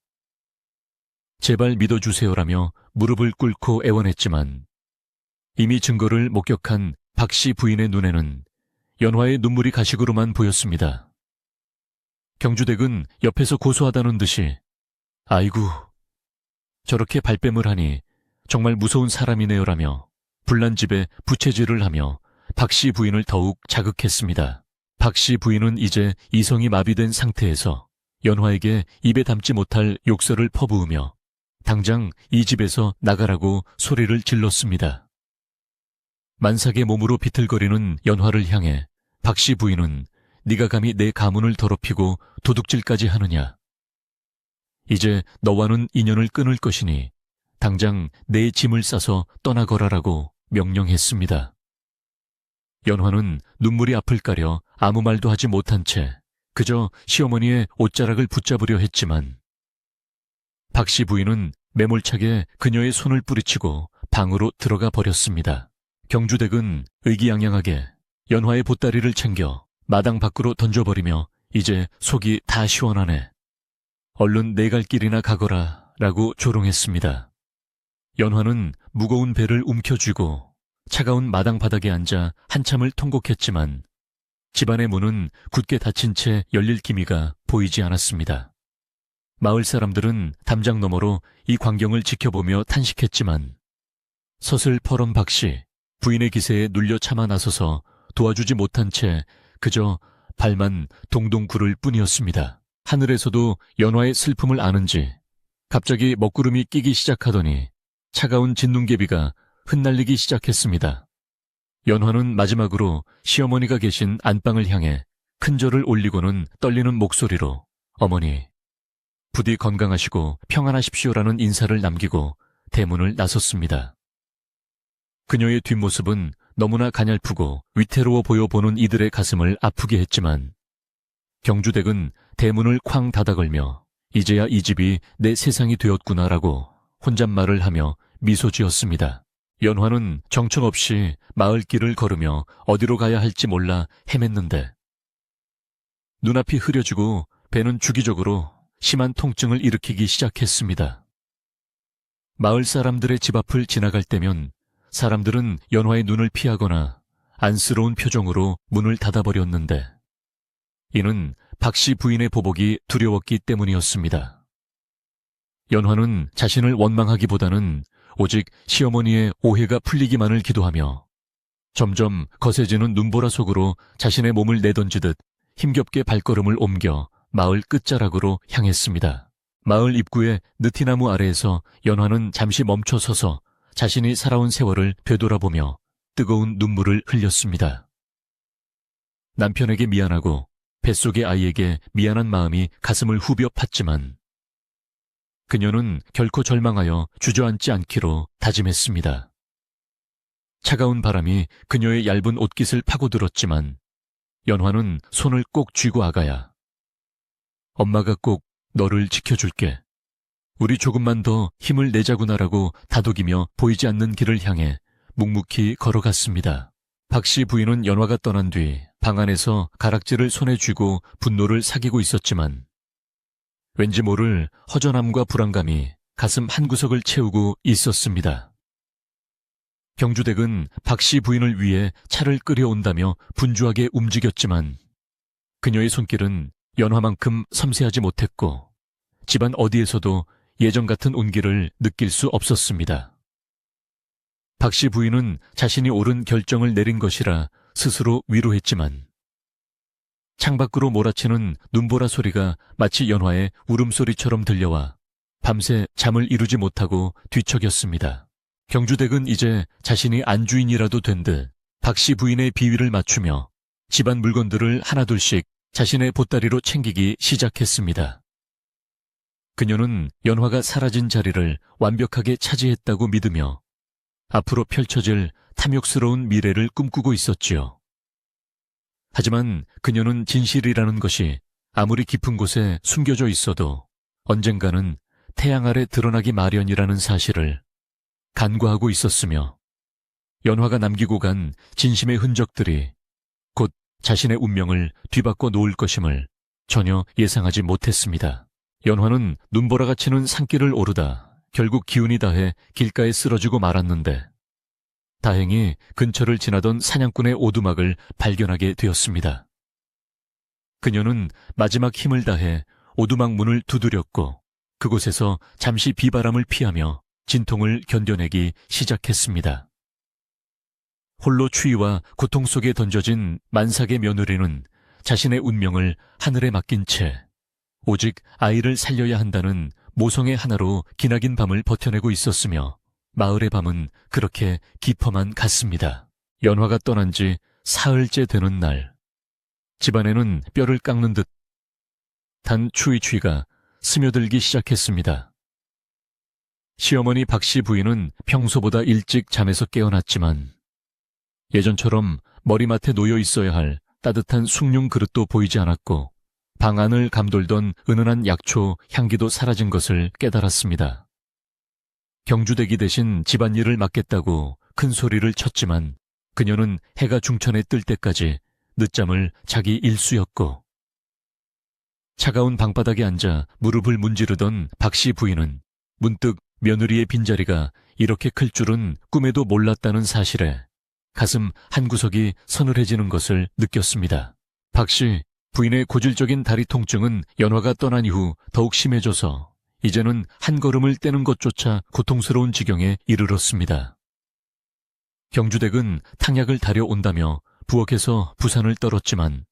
Speaker 1: 제발 믿어주세요라며 무릎을 꿇고 애원했지만 이미 증거를 목격한 박 씨 부인의 눈에는 연화의 눈물이 가식으로만 보였습니다. 경주댁은 옆에서 고소하다는 듯이 아이고, 저렇게 발뺌을 하니 정말 무서운 사람이네요라며 불난 집에 부채질을 하며 박 씨 부인을 더욱 자극했습니다. 박 씨 부인은 이제 이성이 마비된 상태에서 연화에게 입에 담지 못할 욕설을 퍼부으며 당장 이 집에서 나가라고 소리를 질렀습니다. 만삭의 몸으로 비틀거리는 연화를 향해 박 씨 부인은 네가 감히 내 가문을 더럽히고 도둑질까지 하느냐. 이제 너와는 인연을 끊을 것이니 당장 내 짐을 싸서 떠나거라라고 명령했습니다. 연화는 눈물이 앞을 가려 아무 말도 하지 못한 채 그저 시어머니의 옷자락을 붙잡으려 했지만 박 씨 부인은 매몰차게 그녀의 손을 뿌리치고 방으로 들어가 버렸습니다. 경주댁은 의기양양하게 연화의 보따리를 챙겨 마당 밖으로 던져버리며 이제 속이 다 시원하네. 얼른 내 갈 길이나 가거라 라고 조롱했습니다. 연화는 무거운 배를 움켜쥐고 차가운 마당 바닥에 앉아 한참을 통곡했지만 집안의 문은 굳게 닫힌 채 열릴 기미가 보이지 않았습니다. 마을 사람들은 담장 너머로 이 광경을 지켜보며 탄식했지만 서슬퍼런 박 씨, 부인의 기세에 눌려 참아 나서서 도와주지 못한 채 그저 발만 동동 구를 뿐이었습니다. 하늘에서도 연화의 슬픔을 아는지 갑자기 먹구름이 끼기 시작하더니 차가운 진눈개비가 흩날리기 시작했습니다. 연화는 마지막으로 시어머니가 계신 안방을 향해 큰절을 올리고는 떨리는 목소리로 어머니, 부디 건강하시고 평안하십시오라는 인사를 남기고 대문을 나섰습니다. 그녀의 뒷모습은 너무나 가냘프고 위태로워 보여 보는 이들의 가슴을 아프게 했지만 경주댁은 대문을 쾅 닫아걸며 이제야 이 집이 내 세상이 되었구나라고 혼잣말을 하며 미소 지었습니다. 연화는 정처없이 마을길을 걸으며 어디로 가야 할지 몰라 헤맸는데 눈앞이 흐려지고 배는 주기적으로 심한 통증을 일으키기 시작했습니다. 마을 사람들의 집 앞을 지나갈 때면 사람들은 연화의 눈을 피하거나 안쓰러운 표정으로 문을 닫아버렸는데 이는 박 씨 부인의 보복이 두려웠기 때문이었습니다. 연화는 자신을 원망하기보다는 오직 시어머니의 오해가 풀리기만을 기도하며 점점 거세지는 눈보라 속으로 자신의 몸을 내던지듯 힘겹게 발걸음을 옮겨 마을 끝자락으로 향했습니다. 마을 입구의 느티나무 아래에서 연화는 잠시 멈춰 서서 자신이 살아온 세월을 되돌아보며 뜨거운 눈물을 흘렸습니다. 남편에게 미안하고 뱃속의 아이에게 미안한 마음이 가슴을 후벼 팠지만 그녀는 결코 절망하여 주저앉지 않기로 다짐했습니다. 차가운 바람이 그녀의 얇은 옷깃을 파고들었지만 연화는 손을 꼭 쥐고 아가야. 엄마가 꼭 너를 지켜줄게. 우리 조금만 더 힘을 내자구나라고 다독이며 보이지 않는 길을 향해 묵묵히 걸어갔습니다. 박씨 부인은 연화가 떠난 뒤 방 안에서 가락지를 손에 쥐고 분노를 사귀고 있었지만 왠지 모를 허전함과 불안감이 가슴 한구석을 채우고 있었습니다. 경주댁은 박씨 부인을 위해 차를 끓여온다며 분주하게 움직였지만 그녀의 손길은 연화만큼 섬세하지 못했고 집안 어디에서도 예전 같은 온기를 느낄 수 없었습니다. 박씨 부인은 자신이 옳은 결정을 내린 것이라 스스로 위로했지만 창밖으로 몰아치는 눈보라 소리가 마치 연화의 울음소리처럼 들려와 밤새 잠을 이루지 못하고 뒤척였습니다. 경주댁은 이제 자신이 안주인이라도 된 듯 박씨 부인의 비위를 맞추며 집안 물건들을 하나둘씩 자신의 보따리로 챙기기 시작했습니다. 그녀는 연화가 사라진 자리를 완벽하게 차지했다고 믿으며 앞으로 펼쳐질 탐욕스러운 미래를 꿈꾸고 있었지요. 하지만 그녀는 진실이라는 것이 아무리 깊은 곳에 숨겨져 있어도 언젠가는 태양 아래 드러나기 마련이라는 사실을 간과하고 있었으며 연화가 남기고 간 진심의 흔적들이 곧 자신의 운명을 뒤바꿔 놓을 것임을 전혀 예상하지 못했습니다. 연화는 눈보라가 치는 산길을 오르다 결국 기운이 다해 길가에 쓰러지고 말았는데 다행히 근처를 지나던 사냥꾼의 오두막을 발견하게 되었습니다. 그녀는 마지막 힘을 다해 오두막 문을 두드렸고 그곳에서 잠시 비바람을 피하며 진통을 견뎌내기 시작했습니다. 홀로 추위와 고통 속에 던져진 만삭의 며느리는 자신의 운명을 하늘에 맡긴 채 오직 아이를 살려야 한다는 모성의 하나로 기나긴 밤을 버텨내고 있었으며 마을의 밤은 그렇게 깊어만 갔습니다. 연화가 떠난 지 사흘째 되는 날, 집안에는 뼈를 깎는 듯한 추위가 스며들기 시작했습니다. 시어머니 박씨 부인은 평소보다 일찍 잠에서 깨어났지만 예전처럼 머리맡에 놓여 있어야 할 따뜻한 숭늉 그릇도 보이지 않았고 방 안을 감돌던 은은한 약초 향기도 사라진 것을 깨달았습니다. 경주대기 대신 집안일을 맡겠다고 큰 소리를 쳤지만 그녀는 해가 중천에 뜰 때까지 늦잠을 자기 일쑤였고 차가운 방바닥에 앉아 무릎을 문지르던 박씨 부인은 문득 며느리의 빈자리가 이렇게 클 줄은 꿈에도 몰랐다는 사실에 가슴 한구석이 서늘해지는 것을 느꼈습니다. 박씨 부인의 고질적인 다리 통증은 연화가 떠난 이후 더욱 심해져서 이제는 한 걸음을 떼는 것조차 고통스러운 지경에 이르렀습니다. 경주댁은 탕약을 다려온다며 부엌에서 부산을 떨었지만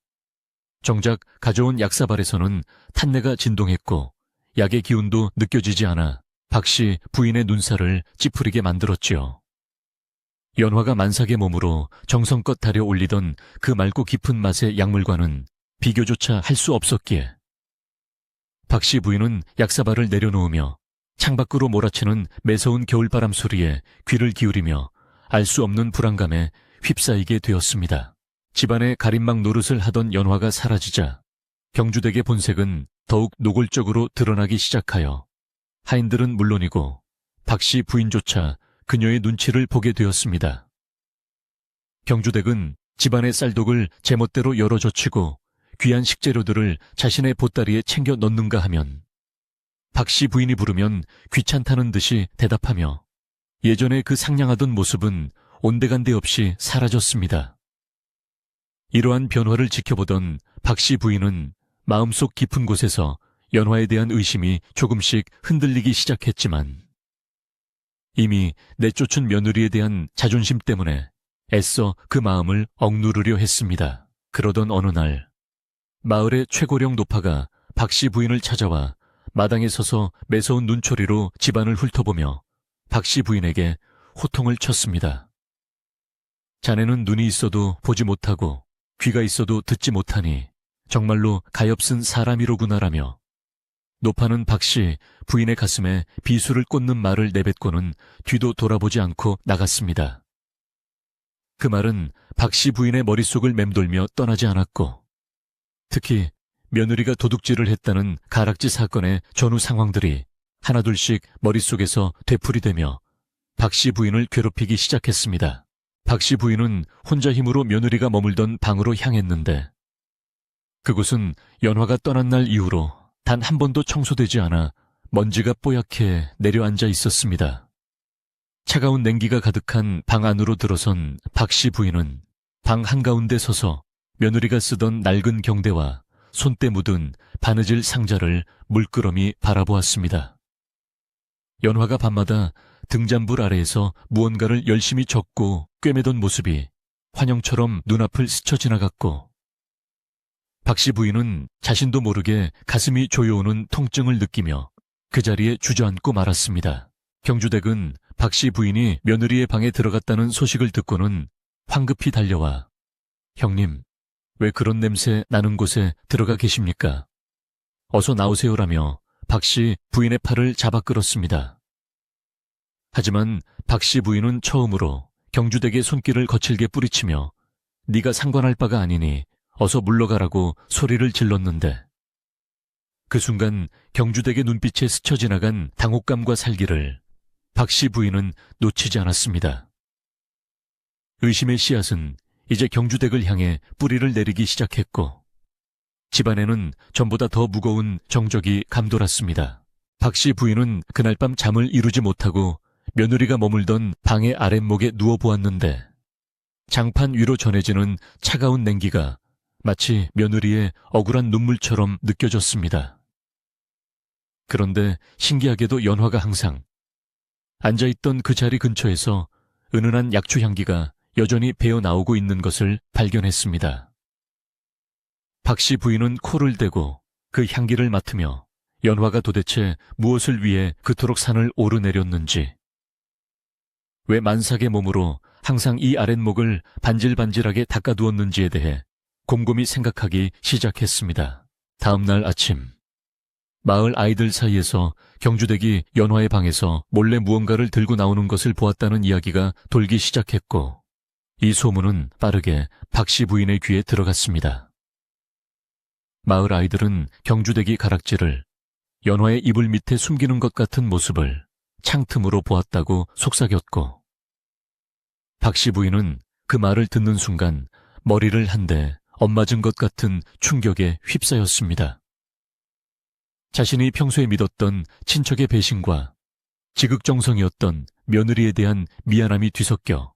Speaker 1: 정작 가져온 약사발에서는 탄내가 진동했고 약의 기운도 느껴지지 않아 박씨 부인의 눈살을 찌푸리게 만들었지요. 연화가 만삭의 몸으로 정성껏 다려올리던 그 맑고 깊은 맛의 약물과는 비교조차 할 수 없었기에 박씨 부인은 약사발을 내려놓으며 창밖으로 몰아치는 매서운 겨울바람 소리에 귀를 기울이며 알 수 없는 불안감에 휩싸이게 되었습니다. 집안의 가림막 노릇을 하던 연화가 사라지자 경주댁의 본색은 더욱 노골적으로 드러나기 시작하여 하인들은 물론이고 박씨 부인조차 그녀의 눈치를 보게 되었습니다. 경주댁은 집안의 쌀독을 제멋대로 열어젖히고 귀한 식재료들을 자신의 보따리에 챙겨 넣는가 하면 박씨 부인이 부르면 귀찮다는 듯이 대답하며 예전에 그 상냥하던 모습은 온데간데 없이 사라졌습니다. 이러한 변화를 지켜보던 박씨 부인은 마음속 깊은 곳에서 연화에 대한 의심이 조금씩 흔들리기 시작했지만 이미 내쫓은 며느리에 대한 자존심 때문에 애써 그 마음을 억누르려 했습니다. 그러던 어느 날 마을의 최고령 노파가 박씨 부인을 찾아와 마당에 서서 매서운 눈초리로 집안을 훑어보며 박씨 부인에게 호통을 쳤습니다. 자네는 눈이 있어도 보지 못하고 귀가 있어도 듣지 못하니 정말로 가엾은 사람이로구나라며 노파는 박씨 부인의 가슴에 비수를 꽂는 말을 내뱉고는 뒤도 돌아보지 않고 나갔습니다. 그 말은 박씨 부인의 머릿속을 맴돌며 떠나지 않았고, 특히 며느리가 도둑질을 했다는 가락지 사건의 전후 상황들이 하나둘씩 머릿속에서 되풀이되며 박씨 부인을 괴롭히기 시작했습니다. 박씨 부인은 혼자 힘으로 며느리가 머물던 방으로 향했는데, 그곳은 연화가 떠난 날 이후로 단 한 번도 청소되지 않아 먼지가 뽀얗게 내려앉아 있었습니다. 차가운 냉기가 가득한 방 안으로 들어선 박씨 부인은 방 한가운데 서서 며느리가 쓰던 낡은 경대와 손때 묻은 바느질 상자를 물끄러미 바라보았습니다. 연화가 밤마다 등잔불 아래에서 무언가를 열심히 적고 꿰매던 모습이 환영처럼 눈앞을 스쳐 지나갔고, 박씨 부인은 자신도 모르게 가슴이 조여오는 통증을 느끼며 그 자리에 주저앉고 말았습니다. 경주댁은 박씨 부인이 며느리의 방에 들어갔다는 소식을 듣고는 황급히 달려와 "형님, 왜 그런 냄새 나는 곳에 들어가 계십니까? 어서 나오세요라며 박씨 부인의 팔을 잡아 끌었습니다. 하지만 박씨 부인은 처음으로 경주댁의 손길을 거칠게 뿌리치며 "네가 상관할 바가 아니니 어서 물러가라고 소리를 질렀는데, 그 순간 경주댁의 눈빛에 스쳐 지나간 당혹감과 살기를 박씨 부인은 놓치지 않았습니다. 의심의 씨앗은 이제 경주댁을 향해 뿌리를 내리기 시작했고, 집안에는 전보다 더 무거운 정적이 감돌았습니다. 박씨 부인은 그날 밤 잠을 이루지 못하고 며느리가 머물던 방의 아랫목에 누워보았는데, 장판 위로 전해지는 차가운 냉기가 마치 며느리의 억울한 눈물처럼 느껴졌습니다. 그런데 신기하게도 연화가 항상 앉아있던 그 자리 근처에서 은은한 약초 향기가 여전히 배어 나오고 있는 것을 발견했습니다. 박씨 부인은 코를 대고 그 향기를 맡으며 연화가 도대체 무엇을 위해 그토록 산을 오르내렸는지, 왜 만삭의 몸으로 항상 이 아랫목을 반질반질하게 닦아두었는지에 대해 곰곰이 생각하기 시작했습니다. 다음 날 아침, 마을 아이들 사이에서 경주댁이 연화의 방에서 몰래 무언가를 들고 나오는 것을 보았다는 이야기가 돌기 시작했고, 이 소문은 빠르게 박씨 부인의 귀에 들어갔습니다. 마을 아이들은 경주댁이 가락지를 연화의 이불 밑에 숨기는 것 같은 모습을 창틈으로 보았다고 속삭였고, 박씨 부인은 그 말을 듣는 순간 머리를 한 대 엇맞은 것 같은 충격에 휩싸였습니다. 자신이 평소에 믿었던 친척의 배신과 지극정성이었던 며느리에 대한 미안함이 뒤섞여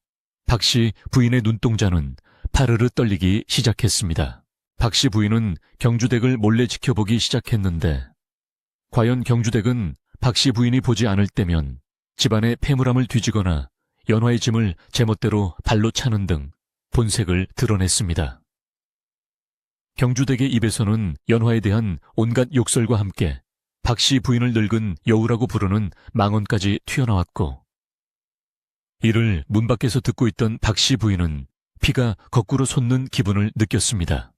Speaker 1: 박씨 부인의 눈동자는 파르르 떨리기 시작했습니다. 박씨 부인은 경주댁을 몰래 지켜보기 시작했는데, 과연 경주댁은 박씨 부인이 보지 않을 때면 집안의 폐물함을 뒤지거나 연화의 짐을 제멋대로 발로 차는 등 본색을 드러냈습니다. 경주댁의 입에서는 연화에 대한 온갖 욕설과 함께 박씨 부인을 늙은 여우라고 부르는 망언까지 튀어나왔고, 이를 문 밖에서 듣고 있던 박씨 부인은 피가 거꾸로 솟는 기분을 느꼈습니다.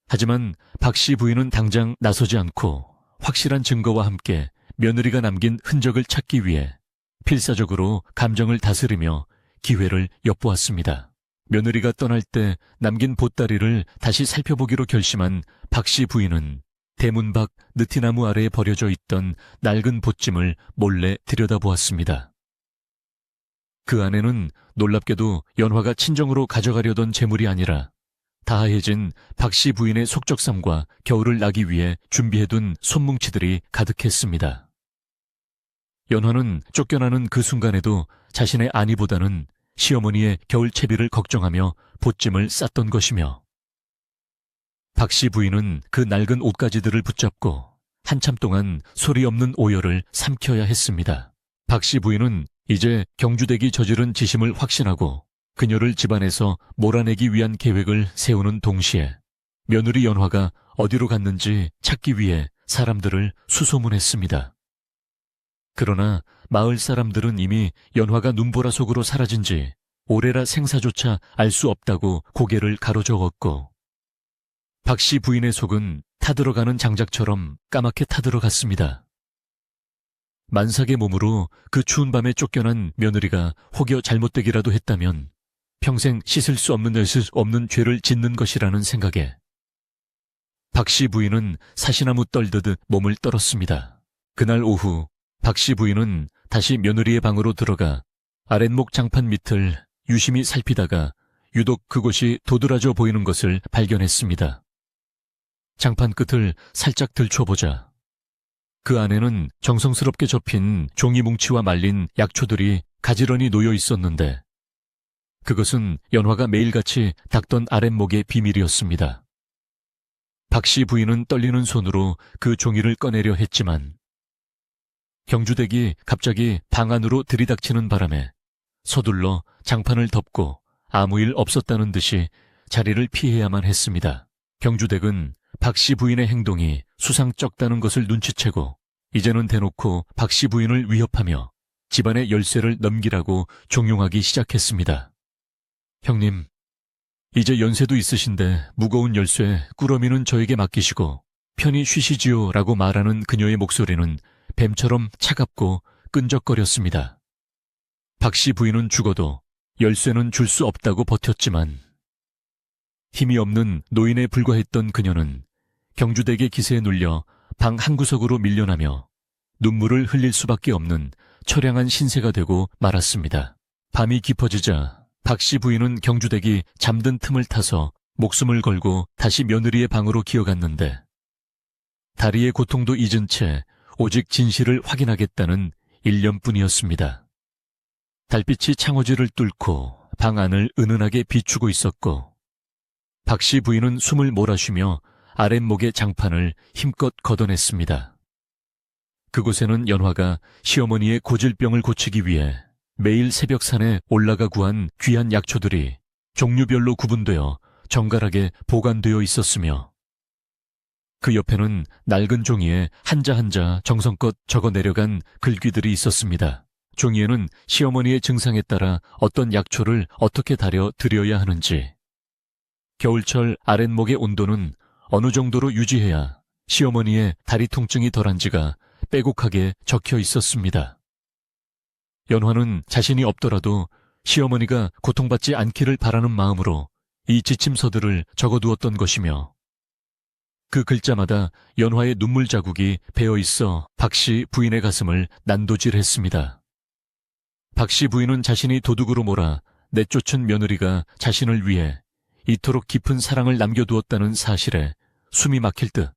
Speaker 1: 하지만 박씨 부인은 당장 나서지 않고 확실한 증거와 함께 며느리가 남긴 흔적을 찾기 위해 필사적으로 감정을 다스리며 기회를 엿보았습니다. 며느리가 떠날 때 남긴 보따리를 다시 살펴보기로 결심한 박씨 부인은 대문 밖 느티나무 아래에 버려져 있던 낡은 보찜을 몰래 들여다보았습니다. 그 안에는 놀랍게도 연화가 친정으로 가져가려던 재물이 아니라 다하해진 박씨 부인의 속적삼과 겨울을 나기 위해 준비해둔 손뭉치들이 가득했습니다. 연화는 쫓겨나는 그 순간에도 자신의 아니보다는 시어머니의 겨울채비를 걱정하며 보찜을 쌌던 것이며, 박씨 부인은 그 낡은 옷가지들을 붙잡고 한참 동안 소리 없는 오열을 삼켜야 했습니다. 박씨 부인은 이제 경주댁이 저지른 지심을 확신하고 그녀를 집안에서 몰아내기 위한 계획을 세우는 동시에 며느리 연화가 어디로 갔는지 찾기 위해 사람들을 수소문했습니다. 그러나 마을 사람들은 이미 연화가 눈보라 속으로 사라진 지 오래라 생사조차 알 수 없다고 고개를 가로저었고, 박씨 부인의 속은 타들어가는 장작처럼 까맣게 타들어갔습니다. 만삭의 몸으로 그 추운 밤에 쫓겨난 며느리가 혹여 잘못되기라도 했다면 평생 씻을 수 없는 죄를 짓는 것이라는 생각에 박씨 부인은 사시나무 떨듯 몸을 떨었습니다. 그날 오후 박씨 부인은 다시 며느리의 방으로 들어가 아랫목 장판 밑을 유심히 살피다가 유독 그곳이 도드라져 보이는 것을 발견했습니다. 장판 끝을 살짝 들춰보자 그 안에는 정성스럽게 접힌 종이 뭉치와 말린 약초들이 가지런히 놓여 있었는데 그것은 연화가 매일같이 닦던 아랫목의 비밀이었습니다. 박씨 부인은 떨리는 손으로 그 종이를 꺼내려 했지만 경주댁이 갑자기 방 안으로 들이닥치는 바람에 서둘러 장판을 덮고 아무 일 없었다는 듯이 자리를 피해야만 했습니다. 경주댁은 박씨 부인의 행동이 수상쩍다는 것을 눈치채고 이제는 대놓고 박씨 부인을 위협하며 집안의 열쇠를 넘기라고 종용하기 시작했습니다. 형님, 이제 연세도 있으신데 무거운 열쇠 꾸러미는 저에게 맡기시고 편히 쉬시지요 라고 말하는 그녀의 목소리는 뱀처럼 차갑고 끈적거렸습니다. 박씨 부인은 죽어도 열쇠는 줄 수 없다고 버텼지만 힘이 없는 노인에 불과했던 그녀는 경주댁의 기세에 눌려 방 한구석으로 밀려나며 눈물을 흘릴 수밖에 없는 처량한 신세가 되고 말았습니다. 밤이 깊어지자 박씨 부인은 경주댁이 잠든 틈을 타서 목숨을 걸고 다시 며느리의 방으로 기어갔는데 다리의 고통도 잊은 채 오직 진실을 확인하겠다는 일념뿐이었습니다. 달빛이 창호지를 뚫고 방 안을 은은하게 비추고 있었고 박씨 부인은 숨을 몰아쉬며 아랫목의 장판을 힘껏 걷어냈습니다. 그곳에는 연화가 시어머니의 고질병을 고치기 위해 매일 새벽산에 올라가 구한 귀한 약초들이 종류별로 구분되어 정갈하게 보관되어 있었으며 그 옆에는 낡은 종이에 한자 한자 정성껏 적어 내려간 글귀들이 있었습니다. 종이에는 시어머니의 증상에 따라 어떤 약초를 어떻게 달여 드려야 하는지, 겨울철 아랫목의 온도는 어느 정도로 유지해야 시어머니의 다리 통증이 덜한지가 빼곡하게 적혀 있었습니다. 연화는 자신이 없더라도 시어머니가 고통받지 않기를 바라는 마음으로 이 지침서들을 적어두었던 것이며 그 글자마다 연화의 눈물 자국이 배어있어 박씨 부인의 가슴을 난도질했습니다. 박씨 부인은 자신이 도둑으로 몰아 내쫓은 며느리가 자신을 위해 이토록 깊은 사랑을 남겨두었다는 사실에 숨이 막힐 듯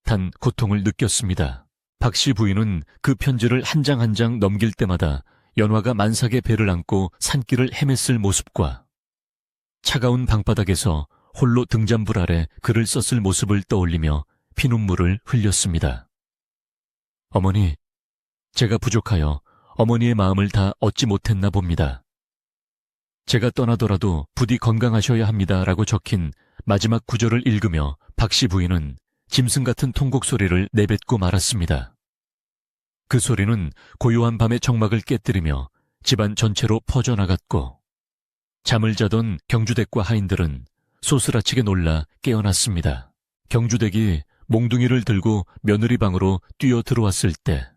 Speaker 1: 단 고통을 느꼈습니다. 박씨 부인은 그 편지를 한 장 한 장 넘길 때마다 연화가 만삭의 배를 안고 산길을 헤맸을 모습과 차가운 방바닥에서 홀로 등잔불 아래 글을 썼을 모습을 떠올리며 피눈물을 흘렸습니다. 어머니, 제가 부족하여 어머니의 마음을 다 얻지 못했나 봅니다. 제가 떠나더라도 부디 건강하셔야 합니다 라고 적힌 마지막 구절을 읽으며 박씨 부인은 짐승 같은 통곡 소리를 내뱉고 말았습니다. 그 소리는 고요한 밤의 정막을 깨뜨리며 집안 전체로 퍼져나갔고 잠을 자던 경주댁과 하인들은 소스라치게 놀라 깨어났습니다. 경주댁이 몽둥이를 들고 며느리 방으로 뛰어 들어왔을 때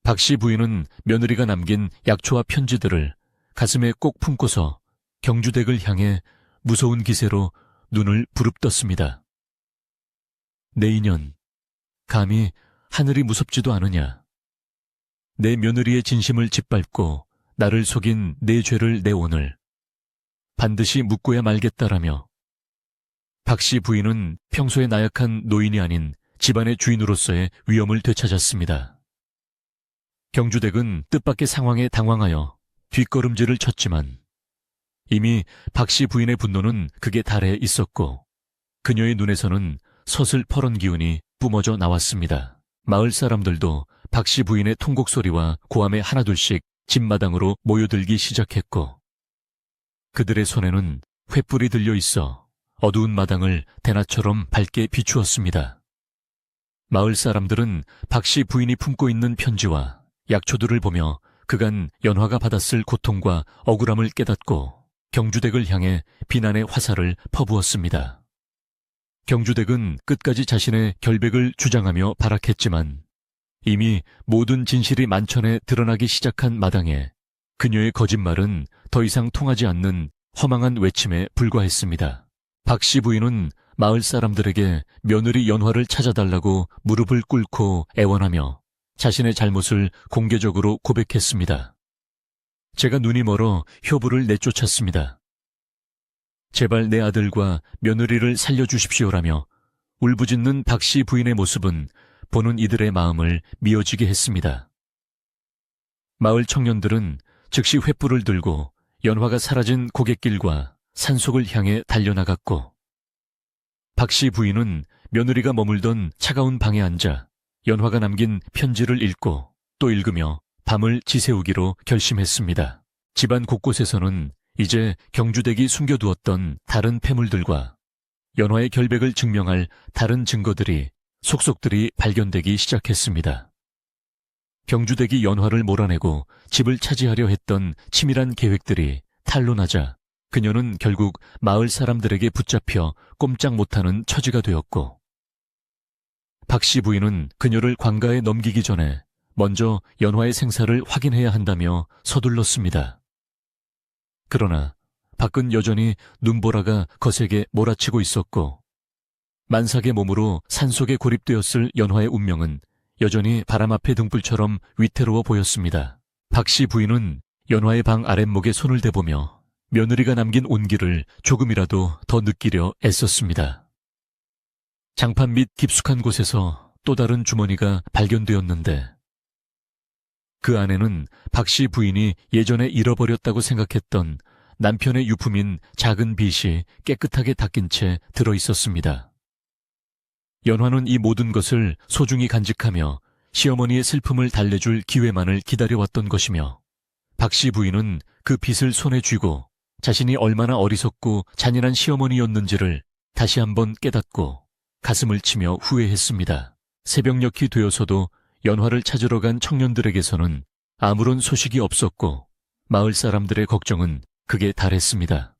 Speaker 1: 박씨 부인은 며느리가 남긴 약초와 편지들을 가슴에 꼭 품고서 경주댁을 향해 무서운 기세로 눈을 부릅떴습니다. 내 인연, 감히 하늘이 무섭지도 않으냐. 내 며느리의 진심을 짓밟고 나를 속인 내 죄를 내 오늘 반드시 묻고야 말겠다라며 박씨 부인은 평소에 나약한 노인이 아닌 집안의 주인으로서의 위엄을 되찾았습니다. 경주댁은 뜻밖의 상황에 당황하여 뒷걸음질을 쳤지만 이미 박씨 부인의 분노는 극에 달해 있었고 그녀의 눈에서는 서슬퍼런 기운이 뿜어져 나왔습니다. 마을 사람들도 박씨 부인의 통곡 소리와 고함에 하나둘씩 집마당으로 모여들기 시작했고 그들의 손에는 횃불이 들려 있어 어두운 마당을 대낮처럼 밝게 비추었습니다. 마을 사람들은 박씨 부인이 품고 있는 편지와 약초들을 보며 그간 연화가 받았을 고통과 억울함을 깨닫고 경주댁을 향해 비난의 화살을 퍼부었습니다. 경주댁은 끝까지 자신의 결백을 주장하며 발악했지만 이미 모든 진실이 만천에 드러나기 시작한 마당에 그녀의 거짓말은 더 이상 통하지 않는 허망한 외침에 불과했습니다. 박 씨 부인은 마을 사람들에게 며느리 연화를 찾아달라고 무릎을 꿇고 애원하며 자신의 잘못을 공개적으로 고백했습니다. 제가 눈이 멀어 효부를 내쫓았습니다. 제발 내 아들과 며느리를 살려주십시오라며 울부짖는 박 씨 부인의 모습은 보는 이들의 마음을 미어지게 했습니다. 마을 청년들은 즉시 횃불을 들고 연화가 사라진 고갯길과 산속을 향해 달려나갔고, 박 씨 부인은 며느리가 머물던 차가운 방에 앉아 연화가 남긴 편지를 읽고 또 읽으며 밤을 지새우기로 결심했습니다. 집안 곳곳에서는 이제 경주댁이 숨겨두었던 다른 폐물들과 연화의 결백을 증명할 다른 증거들이 속속들이 발견되기 시작했습니다. 경주댁이 연화를 몰아내고 집을 차지하려 했던 치밀한 계획들이 탄로나자 그녀는 결국 마을 사람들에게 붙잡혀 꼼짝 못하는 처지가 되었고, 박 씨 부인은 그녀를 관가에 넘기기 전에 먼저 연화의 생사를 확인해야 한다며 서둘렀습니다. 그러나 밖은 여전히 눈보라가 거세게 몰아치고 있었고, 만삭의 몸으로 산속에 고립되었을 연화의 운명은 여전히 바람 앞의 등불처럼 위태로워 보였습니다. 박 씨 부인은 연화의 방 아랫목에 손을 대보며 며느리가 남긴 온기를 조금이라도 더 느끼려 애썼습니다. 장판 밑 깊숙한 곳에서 또 다른 주머니가 발견되었는데, 그 안에는 박 씨 부인이 예전에 잃어버렸다고 생각했던 남편의 유품인 작은 빗이 깨끗하게 닦인 채 들어있었습니다. 연화는 이 모든 것을 소중히 간직하며 시어머니의 슬픔을 달래줄 기회만을 기다려왔던 것이며, 박 씨 부인은 그 빗을 손에 쥐고 자신이 얼마나 어리석고 잔인한 시어머니였는지를 다시 한번 깨닫고 가슴을 치며 후회했습니다. 새벽녘이 되어서도 연화를 찾으러 간 청년들에게서는 아무런 소식이 없었고, 마을 사람들의 걱정은 극에 달했습니다.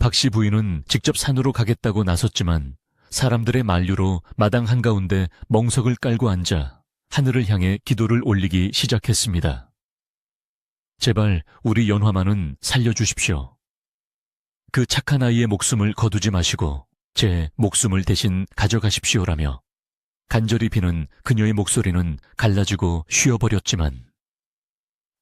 Speaker 1: 박 씨 부인은 직접 산으로 가겠다고 나섰지만 사람들의 만류로 마당 한가운데 멍석을 깔고 앉아 하늘을 향해 기도를 올리기 시작했습니다. 제발 우리 연화만은 살려주십시오. 그 착한 아이의 목숨을 거두지 마시고 제 목숨을 대신 가져가십시오라며 간절히 비는 그녀의 목소리는 갈라지고 쉬어버렸지만,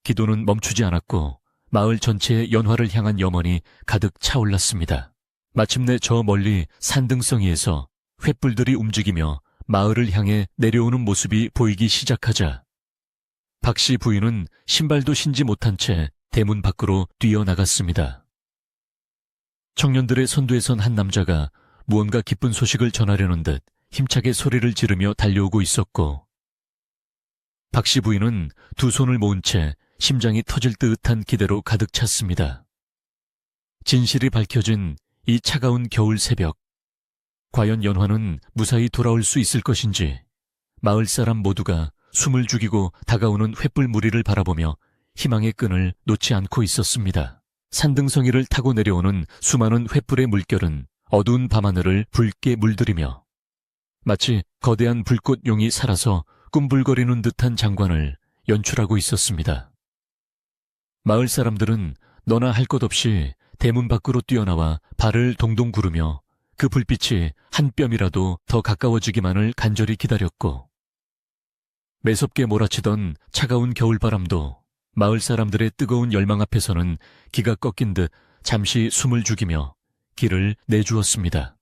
Speaker 1: 기도는 멈추지 않았고 마을 전체의 연화를 향한 염원이 가득 차올랐습니다. 마침내 저 멀리 산등성이에서 횃불들이 움직이며 마을을 향해 내려오는 모습이 보이기 시작하자 박 씨 부인은 신발도 신지 못한 채 대문 밖으로 뛰어나갔습니다. 청년들의 선두에 선 한 남자가 무언가 기쁜 소식을 전하려는 듯 힘차게 소리를 지르며 달려오고 있었고, 박 씨 부인은 두 손을 모은 채 심장이 터질 듯한 기대로 가득 찼습니다. 진실이 밝혀진 이 차가운 겨울 새벽, 과연 연화는 무사히 돌아올 수 있을 것인지 마을 사람 모두가 숨을 죽이고 다가오는 횃불 무리를 바라보며 희망의 끈을 놓지 않고 있었습니다. 산등성이를 타고 내려오는 수많은 횃불의 물결은 어두운 밤하늘을 붉게 물들이며 마치 거대한 불꽃용이 살아서 꿈불거리는 듯한 장관을 연출하고 있었습니다. 마을 사람들은 너나 할 것 없이 대문 밖으로 뛰어나와 발을 동동 구르며 그 불빛이 한 뼘이라도 더 가까워지기만을 간절히 기다렸고, 매섭게 몰아치던 차가운 겨울바람도 마을 사람들의 뜨거운 열망 앞에서는 기가 꺾인 듯 잠시 숨을 죽이며 길을 내주었습니다.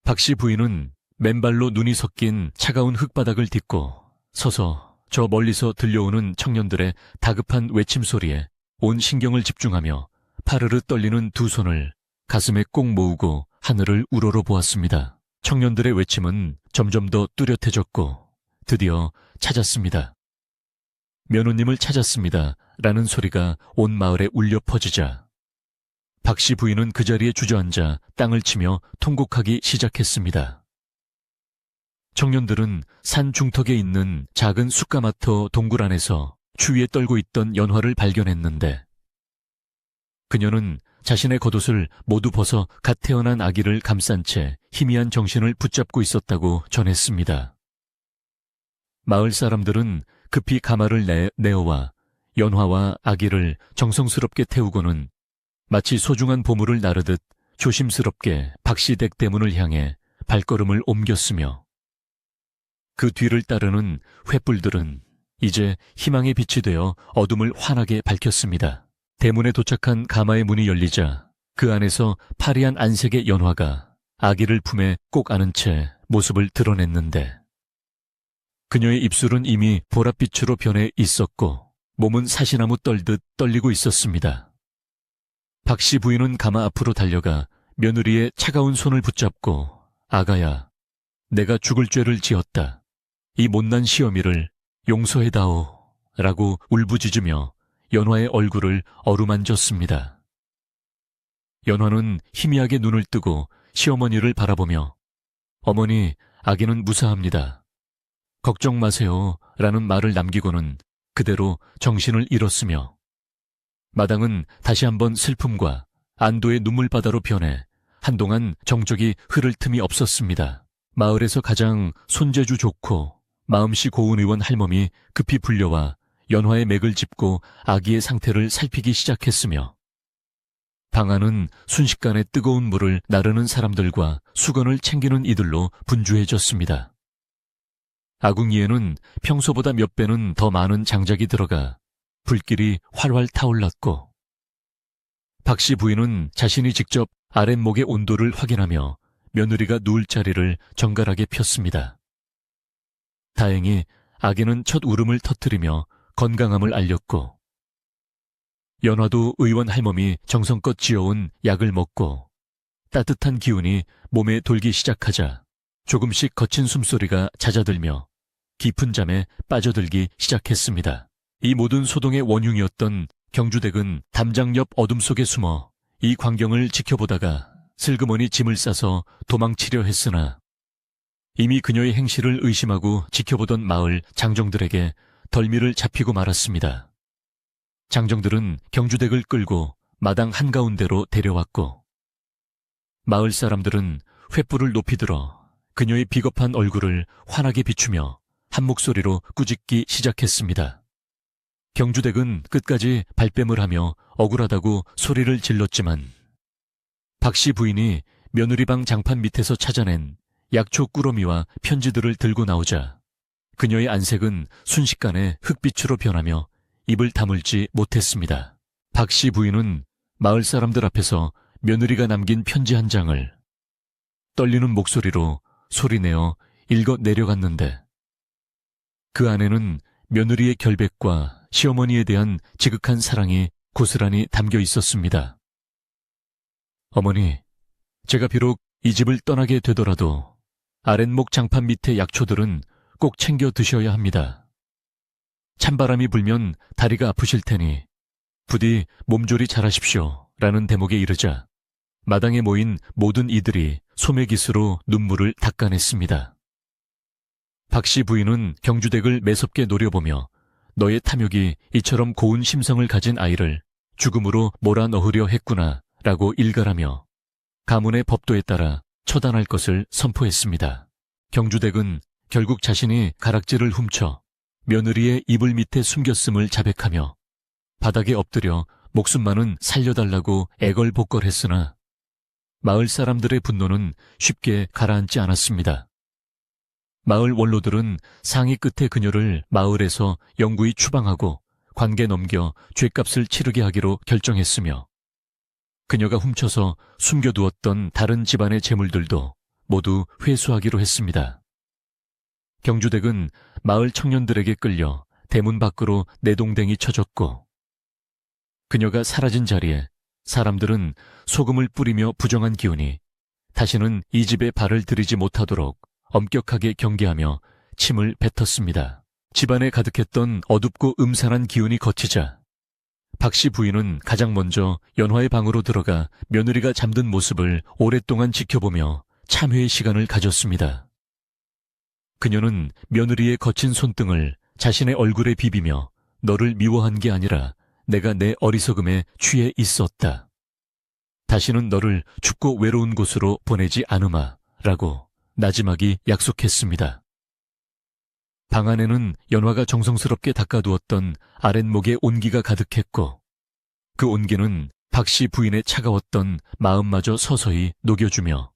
Speaker 1: 박 씨 부인은 맨발로 눈이 섞인 차가운 흙바닥을 딛고 서서 저 멀리서 들려오는 청년들의 다급한 외침 소리에 온 신경을 집중하며 파르르 떨리는 두 손을 가슴에 꼭 모으고 하늘을 우러러 보았습니다. 청년들의 외침은 점점 더 뚜렷해졌고 드디어 찾았습니다. 며느님을 찾았습니다. 라는 소리가 온 마을에 울려 퍼지자 박 씨 부인은 그 자리에 주저앉아 땅을 치며 통곡하기 시작했습니다. 청년들은 산 중턱에 있는 작은 숯가마터 동굴 안에서 추위에 떨고 있던 연화를 발견했는데, 그녀는 자신의 겉옷을 모두 벗어 갓 태어난 아기를 감싼 채 희미한 정신을 붙잡고 있었다고 전했습니다. 마을 사람들은 급히 가마를 내어와 연화와 아기를 정성스럽게 태우고는 마치 소중한 보물을 나르듯 조심스럽게 박씨댁 대문을 향해 발걸음을 옮겼으며 그 뒤를 따르는 횃불들은 이제 희망의 빛이 되어 어둠을 환하게 밝혔습니다. 대문에 도착한 가마의 문이 열리자 그 안에서 파리한 안색의 연화가 아기를 품에 꼭 안은 채 모습을 드러냈는데 그녀의 입술은 이미 보랏빛으로 변해 있었고 몸은 사시나무 떨듯 떨리고 있었습니다. 박씨 부인은 가마 앞으로 달려가 며느리의 차가운 손을 붙잡고 아가야, 내가 죽을 죄를 지었다. 이 못난 시어미를 용서해다오 라고 울부짖으며 연화의 얼굴을 어루만졌습니다. 연화는 희미하게 눈을 뜨고 시어머니를 바라보며 어머니, 아기는 무사합니다. 걱정 마세요 라는 말을 남기고는 그대로 정신을 잃었으며 마당은 다시 한번 슬픔과 안도의 눈물바다로 변해 한동안 정적이 흐를 틈이 없었습니다. 마을에서 가장 손재주 좋고 마음씨 고운 의원 할멈이 급히 불려와 연화의 맥을 짚고 아기의 상태를 살피기 시작했으며 방 안은 순식간에 뜨거운 물을 나르는 사람들과 수건을 챙기는 이들로 분주해졌습니다. 아궁이에는 평소보다 몇 배는 더 많은 장작이 들어가 불길이 활활 타올랐고 박씨 부인은 자신이 직접 아랫목의 온도를 확인하며 며느리가 누울 자리를 정갈하게 폈습니다. 다행히 아기는 첫 울음을 터뜨리며 건강함을 알렸고 연화도 의원 할멈이 정성껏 지어온 약을 먹고 따뜻한 기운이 몸에 돌기 시작하자 조금씩 거친 숨소리가 잦아들며 깊은 잠에 빠져들기 시작했습니다. 이 모든 소동의 원흉이었던 경주댁은 담장 옆 어둠 속에 숨어 이 광경을 지켜보다가 슬그머니 짐을 싸서 도망치려 했으나 이미 그녀의 행실을 의심하고 지켜보던 마을 장정들에게 덜미를 잡히고 말았습니다. 장정들은 경주댁을 끌고 마당 한가운데로 데려왔고 마을 사람들은 횃불을 높이 들어 그녀의 비겁한 얼굴을 환하게 비추며 한 목소리로 꾸짖기 시작했습니다. 경주댁은 끝까지 발뺌을 하며 억울하다고 소리를 질렀지만 박씨 부인이 며느리방 장판 밑에서 찾아낸 약초 꾸러미와 편지들을 들고 나오자 그녀의 안색은 순식간에 흙빛으로 변하며 입을 다물지 못했습니다. 박씨 부인은 마을 사람들 앞에서 며느리가 남긴 편지 한 장을 떨리는 목소리로 소리내어 읽어 내려갔는데 그 안에는 며느리의 결백과 시어머니에 대한 지극한 사랑이 고스란히 담겨 있었습니다. 어머니, 제가 비록 이 집을 떠나게 되더라도 아랫목 장판 밑의 약초들은 꼭 챙겨 드셔야 합니다. 찬바람이 불면 다리가 아프실 테니 부디 몸조리 잘하십시오 라는 대목에 이르자 마당에 모인 모든 이들이 소매깃으로 눈물을 닦아냈습니다. 박씨 부인은 경주댁을 매섭게 노려보며 너의 탐욕이 이처럼 고운 심성을 가진 아이를 죽음으로 몰아넣으려 했구나 라고 일갈하며 가문의 법도에 따라 처단할 것을 선포했습니다. 경주댁은 결국 자신이 가락지를 훔쳐 며느리의 이불 밑에 숨겼음을 자백하며 바닥에 엎드려 목숨만은 살려달라고 애걸복걸했으나 마을 사람들의 분노는 쉽게 가라앉지 않았습니다. 마을 원로들은 상의 끝에 그녀를 마을에서 영구히 추방하고 관계 넘겨 죗값을 치르게 하기로 결정했으며 그녀가 훔쳐서 숨겨두었던 다른 집안의 재물들도 모두 회수하기로 했습니다. 경주댁은 마을 청년들에게 끌려 대문 밖으로 내동댕이 쳐졌고 그녀가 사라진 자리에 사람들은 소금을 뿌리며 부정한 기운이 다시는 이 집에 발을 들이지 못하도록 엄격하게 경계하며 침을 뱉었습니다. 집안에 가득했던 어둡고 음산한 기운이 걷히자 박씨 부인은 가장 먼저 연화의 방으로 들어가 며느리가 잠든 모습을 오랫동안 지켜보며 참회의 시간을 가졌습니다. 그녀는 며느리의 거친 손등을 자신의 얼굴에 비비며 너를 미워한 게 아니라 내가 내 어리석음에 취해 있었다. 다시는 너를 춥고 외로운 곳으로 보내지 않으마 라고 나지막이 약속했습니다. 방 안에는 연화가 정성스럽게 닦아두었던 아랫목에 온기가 가득했고 그 온기는 박씨 부인의 차가웠던 마음마저 서서히 녹여주며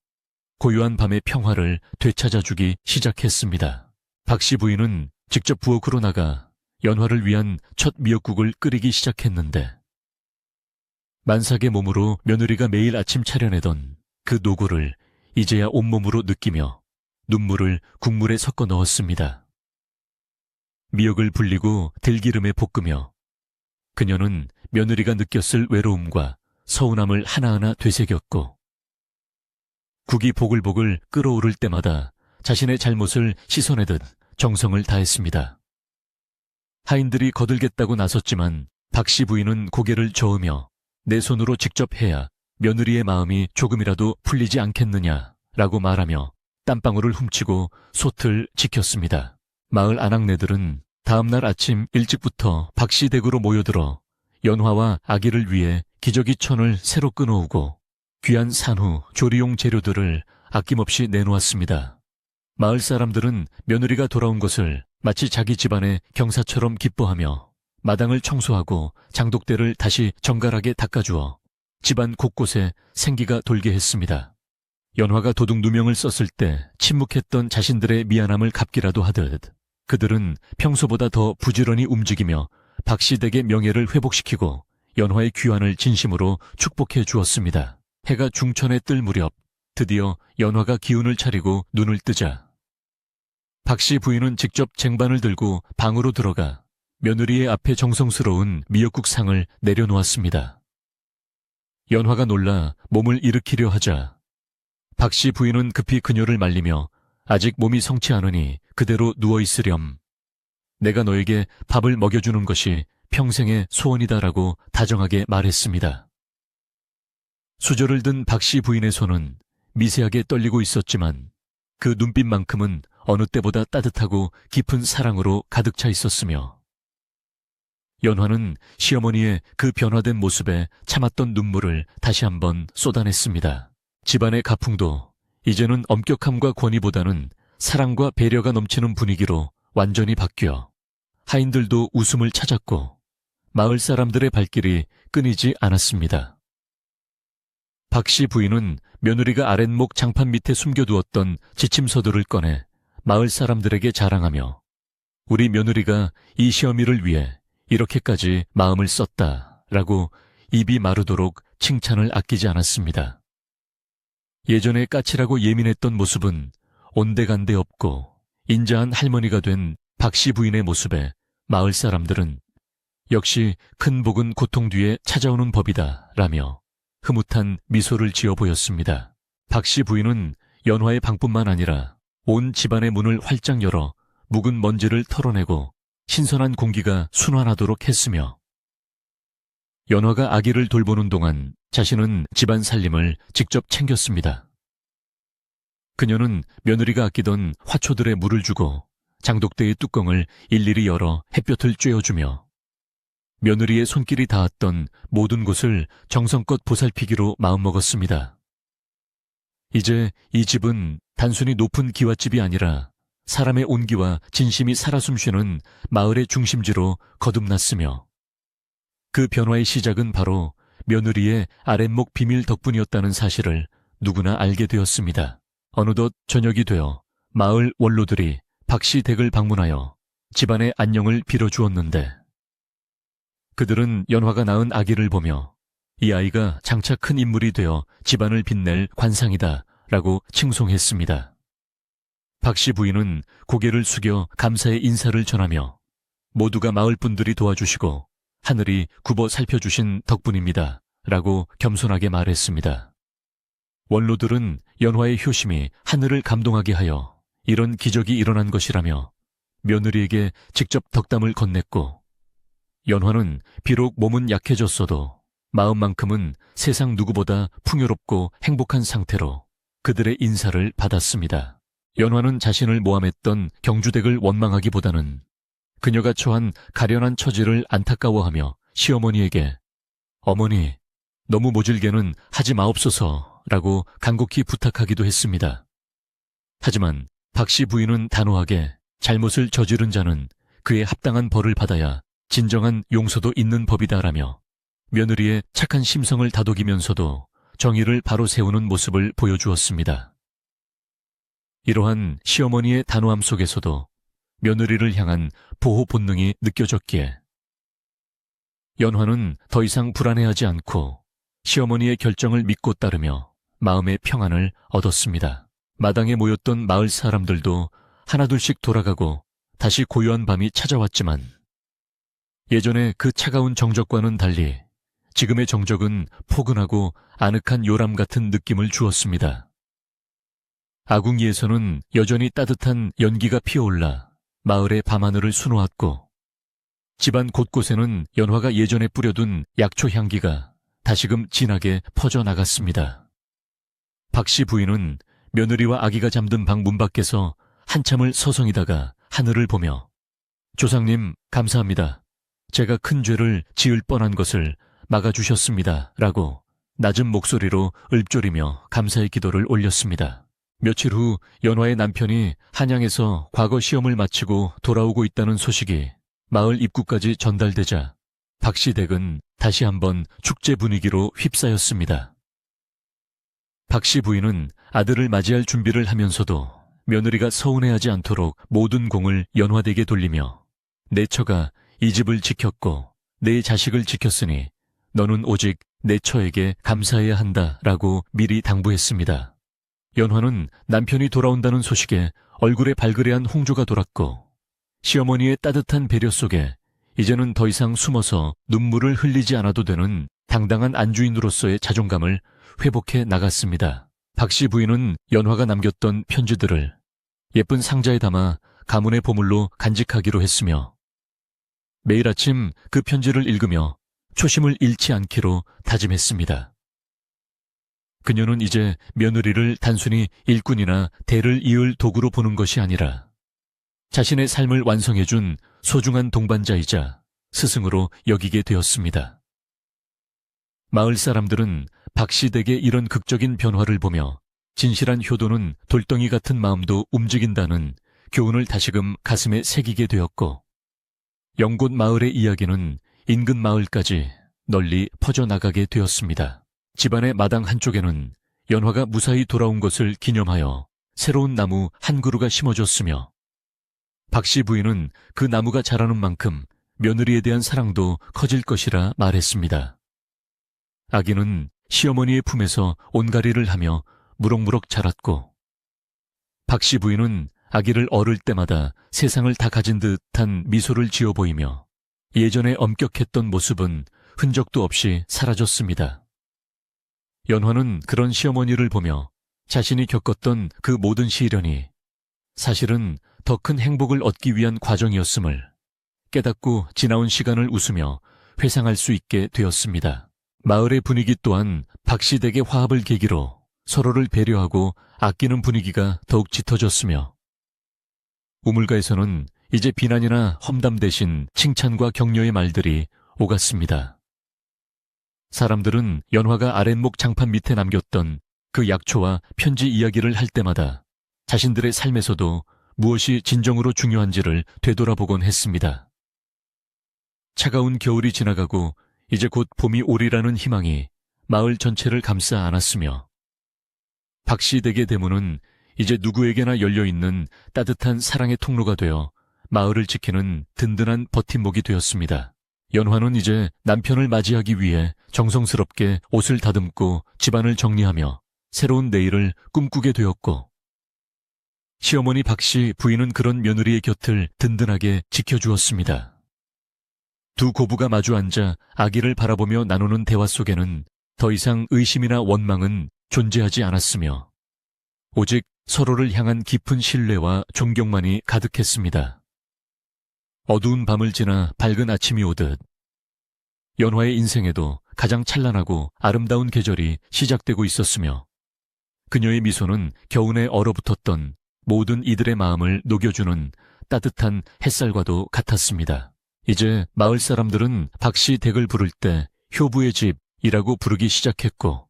Speaker 1: 고요한 밤의 평화를 되찾아주기 시작했습니다. 박씨 부인은 직접 부엌으로 나가 연화를 위한 첫 미역국을 끓이기 시작했는데 만삭의 몸으로 며느리가 매일 아침 차려내던 그 노고를 이제야 온몸으로 느끼며 눈물을 국물에 섞어 넣었습니다. 미역을 불리고 들기름에 볶으며 그녀는 며느리가 느꼈을 외로움과 서운함을 하나하나 되새겼고 국이 보글보글 끓어오를 때마다 자신의 잘못을 씻어내듯 정성을 다했습니다. 하인들이 거들겠다고 나섰지만 박씨 부인은 고개를 저으며 내 손으로 직접 해야 며느리의 마음이 조금이라도 풀리지 않겠느냐라고 말하며 땀방울을 훔치고 솥을 지켰습니다. 마을 아낙네들은 다음날 아침 일찍부터 박씨 댁으로 모여들어 연화와 아기를 위해 기저귀천을 새로 끊어오고 귀한 산후, 조리용 재료들을 아낌없이 내놓았습니다. 마을 사람들은 며느리가 돌아온 것을 마치 자기 집안의 경사처럼 기뻐하며 마당을 청소하고 장독대를 다시 정갈하게 닦아주어 집안 곳곳에 생기가 돌게 했습니다. 연화가 도둑 누명을 썼을 때 침묵했던 자신들의 미안함을 갚기라도 하듯 그들은 평소보다 더 부지런히 움직이며 박씨 댁의 명예를 회복시키고 연화의 귀환을 진심으로 축복해 주었습니다. 해가 중천에 뜰 무렵 드디어 연화가 기운을 차리고 눈을 뜨자 박씨 부인은 직접 쟁반을 들고 방으로 들어가 며느리의 앞에 정성스러운 미역국상을 내려놓았습니다. 연화가 놀라 몸을 일으키려 하자 박씨 부인은 급히 그녀를 말리며 아직 몸이 성치 않으니 그대로 누워있으렴. 내가 너에게 밥을 먹여주는 것이 평생의 소원이다라고 다정하게 말했습니다. 수저를 든 박씨 부인의 손은 미세하게 떨리고 있었지만 그 눈빛만큼은 어느 때보다 따뜻하고 깊은 사랑으로 가득 차 있었으며 연화는 시어머니의 그 변화된 모습에 참았던 눈물을 다시 한번 쏟아냈습니다. 집안의 가풍도 이제는 엄격함과 권위보다는 사랑과 배려가 넘치는 분위기로 완전히 바뀌어 하인들도 웃음을 찾았고 마을 사람들의 발길이 끊이지 않았습니다. 박씨 부인은 며느리가 아랫목 장판 밑에 숨겨두었던 지침서들을 꺼내 마을 사람들에게 자랑하며 우리 며느리가 이 시어미를 위해 이렇게까지 마음을 썼다라고 입이 마르도록 칭찬을 아끼지 않았습니다. 예전에 까칠하고 예민했던 모습은 온데간데 없고 인자한 할머니가 된 박씨 부인의 모습에 마을 사람들은 역시 큰 복은 고통 뒤에 찾아오는 법이다 라며 흐뭇한 미소를 지어 보였습니다. 박씨 부인은 연화의 방뿐만 아니라 온 집안의 문을 활짝 열어 묵은 먼지를 털어내고 신선한 공기가 순환하도록 했으며 연화가 아기를 돌보는 동안 자신은 집안 살림을 직접 챙겼습니다. 그녀는 며느리가 아끼던 화초들에 물을 주고 장독대의 뚜껑을 일일이 열어 햇볕을 쬐어주며 며느리의 손길이 닿았던 모든 곳을 정성껏 보살피기로 마음먹었습니다. 이제 이 집은 단순히 높은 기와집이 아니라 사람의 온기와 진심이 살아 숨쉬는 마을의 중심지로 거듭났으며 그 변화의 시작은 바로 며느리의 아랫목 비밀 덕분이었다는 사실을 누구나 알게 되었습니다. 어느덧 저녁이 되어 마을 원로들이 박씨 댁을 방문하여 집안의 안녕을 빌어주었는데 그들은 연화가 낳은 아기를 보며 이 아이가 장차 큰 인물이 되어 집안을 빛낼 관상이다 라고 칭송했습니다. 박씨 부인은 고개를 숙여 감사의 인사를 전하며 모두가 마을 분들이 도와주시고 하늘이 굽어 살펴주신 덕분입니다 라고 겸손하게 말했습니다. 원로들은 연화의 효심이 하늘을 감동하게 하여 이런 기적이 일어난 것이라며 며느리에게 직접 덕담을 건넸고 연화는 비록 몸은 약해졌어도 마음만큼은 세상 누구보다 풍요롭고 행복한 상태로 그들의 인사를 받았습니다. 연화는 자신을 모함했던 경주댁을 원망하기보다는 그녀가 처한 가련한 처지를 안타까워하며 시어머니에게 어머니, 너무 모질게는 하지 마옵소서 라고 간곡히 부탁하기도 했습니다. 하지만 박씨 부인은 단호하게 잘못을 저지른 자는 그에 합당한 벌을 받아야 진정한 용서도 있는 법이다라며 며느리의 착한 심성을 다독이면서도 정의를 바로 세우는 모습을 보여주었습니다. 이러한 시어머니의 단호함 속에서도 며느리를 향한 보호 본능이 느껴졌기에 연화는 더 이상 불안해하지 않고 시어머니의 결정을 믿고 따르며 마음의 평안을 얻었습니다. 마당에 모였던 마을 사람들도 하나둘씩 돌아가고 다시 고요한 밤이 찾아왔지만 예전에 그 차가운 정적과는 달리 지금의 정적은 포근하고 아늑한 요람 같은 느낌을 주었습니다. 아궁이에서는 여전히 따뜻한 연기가 피어올라 마을의 밤하늘을 수놓았고 집안 곳곳에는 연화가 예전에 뿌려둔 약초 향기가 다시금 진하게 퍼져나갔습니다. 박씨 부인은 며느리와 아기가 잠든 방 문 밖에서 한참을 서성이다가 하늘을 보며 조상님 감사합니다. 제가 큰 죄를 지을 뻔한 것을 막아주셨습니다. 라고 낮은 목소리로 읊조리며 감사의 기도를 올렸습니다. 며칠 후 연화의 남편이 한양에서 과거 시험을 마치고 돌아오고 있다는 소식이 마을 입구까지 전달되자 박씨 댁은 다시 한번 축제 분위기로 휩싸였습니다. 박씨 부인은 아들을 맞이할 준비를 하면서도 며느리가 서운해하지 않도록 모든 공을 연화댁에 돌리며 내 처가 이 집을 지켰고 내 자식을 지켰으니 너는 오직 내 처에게 감사해야 한다라고 미리 당부했습니다. 연화는 남편이 돌아온다는 소식에 얼굴에 발그레한 홍조가 돌았고 시어머니의 따뜻한 배려 속에 이제는 더 이상 숨어서 눈물을 흘리지 않아도 되는 당당한 안주인으로서의 자존감을 회복해 나갔습니다. 박씨 부인은 연화가 남겼던 편지들을 예쁜 상자에 담아 가문의 보물로 간직하기로 했으며 매일 아침 그 편지를 읽으며 초심을 잃지 않기로 다짐했습니다. 그녀는 이제 며느리를 단순히 일꾼이나 대를 이을 도구로 보는 것이 아니라 자신의 삶을 완성해준 소중한 동반자이자 스승으로 여기게 되었습니다. 마을 사람들은 박씨 댁의 이런 극적인 변화를 보며 진실한 효도는 돌덩이 같은 마음도 움직인다는 교훈을 다시금 가슴에 새기게 되었고 영곳 마을의 이야기는 인근 마을까지 널리 퍼져나가게 되었습니다. 집안의 마당 한쪽에는 연화가 무사히 돌아온 것을 기념하여 새로운 나무 한 그루가 심어졌으며 박씨 부인은 그 나무가 자라는 만큼 며느리에 대한 사랑도 커질 것이라 말했습니다. 아기는 시어머니의 품에서 온가리를 하며 무럭무럭 자랐고 박씨 부인은 아기를 어를 때마다 세상을 다 가진 듯한 미소를 지어 보이며 예전에 엄격했던 모습은 흔적도 없이 사라졌습니다. 연화는 그런 시어머니를 보며 자신이 겪었던 그 모든 시련이 사실은 더 큰 행복을 얻기 위한 과정이었음을 깨닫고 지나온 시간을 웃으며 회상할 수 있게 되었습니다. 마을의 분위기 또한 박씨 댁의 화합을 계기로 서로를 배려하고 아끼는 분위기가 더욱 짙어졌으며 우물가에서는 이제 비난이나 험담 대신 칭찬과 격려의 말들이 오갔습니다. 사람들은 연화가 아랫목 장판 밑에 남겼던 그 약초와 편지 이야기를 할 때마다 자신들의 삶에서도 무엇이 진정으로 중요한지를 되돌아보곤 했습니다. 차가운 겨울이 지나가고 이제 곧 봄이 오리라는 희망이 마을 전체를 감싸 안았으며 박씨 댁의 대문은 이제 누구에게나 열려있는 따뜻한 사랑의 통로가 되어 마을을 지키는 든든한 버팀목이 되었습니다. 연화는 이제 남편을 맞이하기 위해 정성스럽게 옷을 다듬고 집안을 정리하며 새로운 내일을 꿈꾸게 되었고 시어머니 박씨 부인은 그런 며느리의 곁을 든든하게 지켜주었습니다. 두 고부가 마주 앉아 아기를 바라보며 나누는 대화 속에는 더 이상 의심이나 원망은 존재하지 않았으며 오직 서로를 향한 깊은 신뢰와 존경만이 가득했습니다. 어두운 밤을 지나 밝은 아침이 오듯 연화의 인생에도 가장 찬란하고 아름다운 계절이 시작되고 있었으며 그녀의 미소는 겨우내 얼어붙었던 모든 이들의 마음을 녹여주는 따뜻한 햇살과도 같았습니다. 이제 마을 사람들은 박씨 댁을 부를 때 효부의 집이라고 부르기 시작했고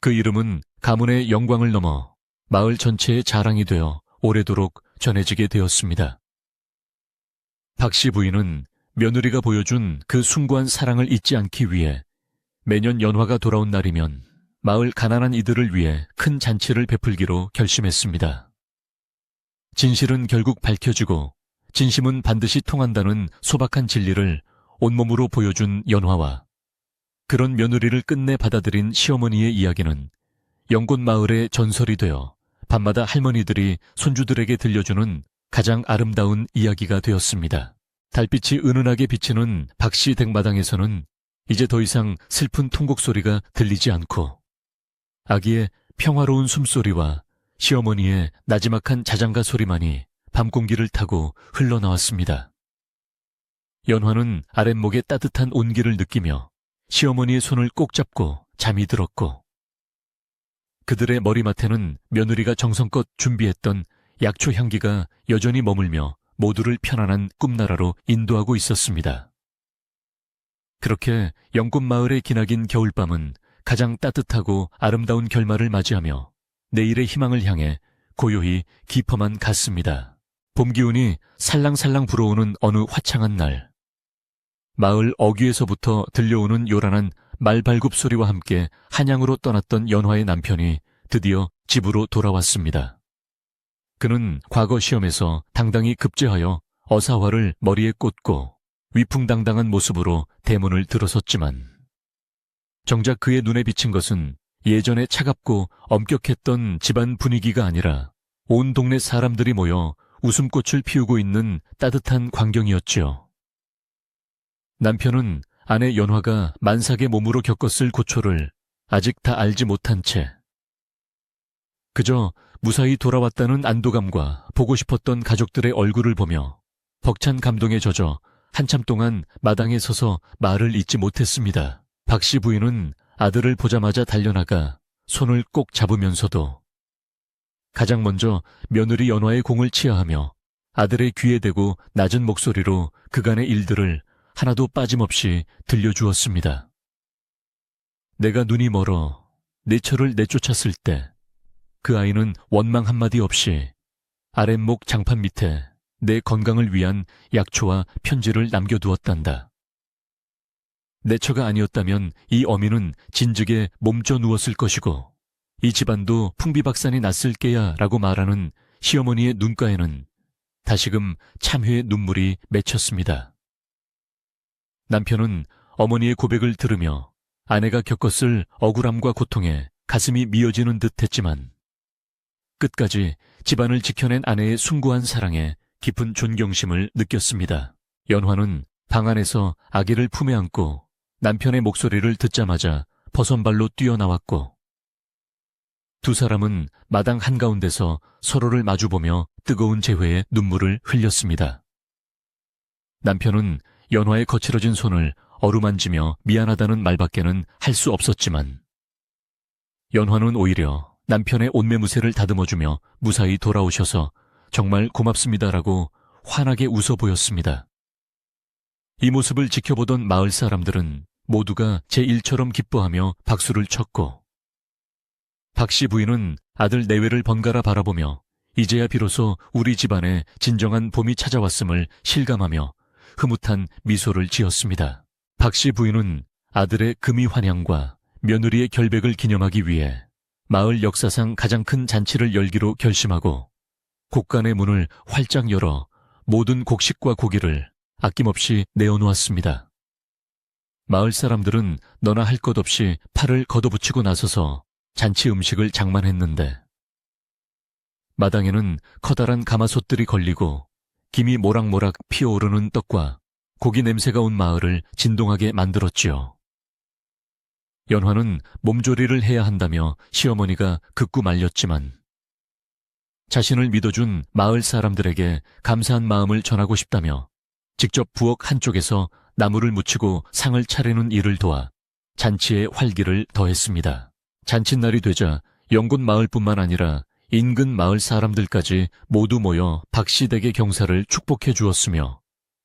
Speaker 1: 그 이름은 가문의 영광을 넘어 마을 전체의 자랑이 되어 오래도록 전해지게 되었습니다. 박 씨 부인은 며느리가 보여준 그 숭고한 사랑을 잊지 않기 위해 매년 연화가 돌아온 날이면 마을 가난한 이들을 위해 큰 잔치를 베풀기로 결심했습니다. 진실은 결국 밝혀지고 진심은 반드시 통한다는 소박한 진리를 온몸으로 보여준 연화와 그런 며느리를 끝내 받아들인 시어머니의 이야기는 영곤 마을의 전설이 되어 밤마다 할머니들이 손주들에게 들려주는 가장 아름다운 이야기가 되었습니다. 달빛이 은은하게 비치는 박씨 댁마당에서는 이제 더 이상 슬픈 통곡 소리가 들리지 않고 아기의 평화로운 숨소리와 시어머니의 나지막한 자장가 소리만이 밤 공기를 타고 흘러나왔습니다. 연화는 아랫목의 따뜻한 온기를 느끼며 시어머니의 손을 꼭 잡고 잠이 들었고 그들의 머리맡에는 며느리가 정성껏 준비했던 약초 향기가 여전히 머물며 모두를 편안한 꿈나라로 인도하고 있었습니다. 그렇게 영꽃 마을의 기나긴 겨울밤은 가장 따뜻하고 아름다운 결말을 맞이하며 내일의 희망을 향해 고요히 깊어만 갔습니다. 봄 기운이 살랑살랑 불어오는 어느 화창한 날, 마을 어귀에서부터 들려오는 요란한 말발굽 소리와 함께 한양으로 떠났던 연화의 남편이 드디어 집으로 돌아왔습니다. 그는 과거 시험에서 당당히 급제하여 어사화를 머리에 꽂고 위풍당당한 모습으로 대문을 들어섰지만 정작 그의 눈에 비친 것은 예전에 차갑고 엄격했던 집안 분위기가 아니라 온 동네 사람들이 모여 웃음꽃을 피우고 있는 따뜻한 광경이었지요. 남편은 아내 연화가 만삭의 몸으로 겪었을 고초를 아직 다 알지 못한 채 그저 무사히 돌아왔다는 안도감과 보고 싶었던 가족들의 얼굴을 보며 벅찬 감동에 젖어 한참 동안 마당에 서서 말을 잇지 못했습니다. 박 씨 부인은 아들을 보자마자 달려나가 손을 꼭 잡으면서도 가장 먼저 며느리 연화의 공을 치하하며 아들의 귀에 대고 낮은 목소리로 그간의 일들을 하나도 빠짐없이 들려주었습니다. 내가 눈이 멀어 내처를 내쫓았을 때 그 아이는 원망 한마디 없이 아랫목 장판 밑에 내 건강을 위한 약초와 편지를 남겨두었단다. 내처가 아니었다면 이 어미는 진즉에 몸져 누웠을 것이고 이 집안도 풍비박산이 났을 게야 라고 말하는 시어머니의 눈가에는 다시금 참회의 눈물이 맺혔습니다. 남편은 어머니의 고백을 들으며 아내가 겪었을 억울함과 고통에 가슴이 미어지는 듯 했지만 끝까지 집안을 지켜낸 아내의 숭고한 사랑에 깊은 존경심을 느꼈습니다. 연화는 방 안에서 아기를 품에 안고 남편의 목소리를 듣자마자 버선발로 뛰어나왔고 두 사람은 마당 한가운데서 서로를 마주보며 뜨거운 재회에 눈물을 흘렸습니다. 남편은 연화의 거칠어진 손을 어루만지며 미안하다는 말밖에는 할 수 없었지만 연화는 오히려 남편의 옷매무새를 다듬어주며 무사히 돌아오셔서 정말 고맙습니다라고 환하게 웃어 보였습니다. 이 모습을 지켜보던 마을 사람들은 모두가 제1처럼 기뻐하며 박수를 쳤고 박 씨 부인은 아들 내외를 번갈아 바라보며 이제야 비로소 우리 집안에 진정한 봄이 찾아왔음을 실감하며 흐뭇한 미소를 지었습니다. 박 씨 부인은 아들의 금이 환향과 며느리의 결백을 기념하기 위해 마을 역사상 가장 큰 잔치를 열기로 결심하고 곡간의 문을 활짝 열어 모든 곡식과 고기를 아낌없이 내어놓았습니다. 마을 사람들은 너나 할 것 없이 팔을 걷어붙이고 나서서 잔치 음식을 장만했는데 마당에는 커다란 가마솥들이 걸리고 김이 모락모락 피어오르는 떡과 고기 냄새가 온 마을을 진동하게 만들었지요. 연화는 몸조리를 해야 한다며 시어머니가 극구 말렸지만 자신을 믿어준 마을 사람들에게 감사한 마음을 전하고 싶다며 직접 부엌 한쪽에서 나무를 묻히고 상을 차리는 일을 도와 잔치의 활기를 더했습니다. 잔칫날이 되자 영곤 마을뿐만 아니라 인근 마을 사람들까지 모두 모여 박씨 댁의 경사를 축복해 주었으며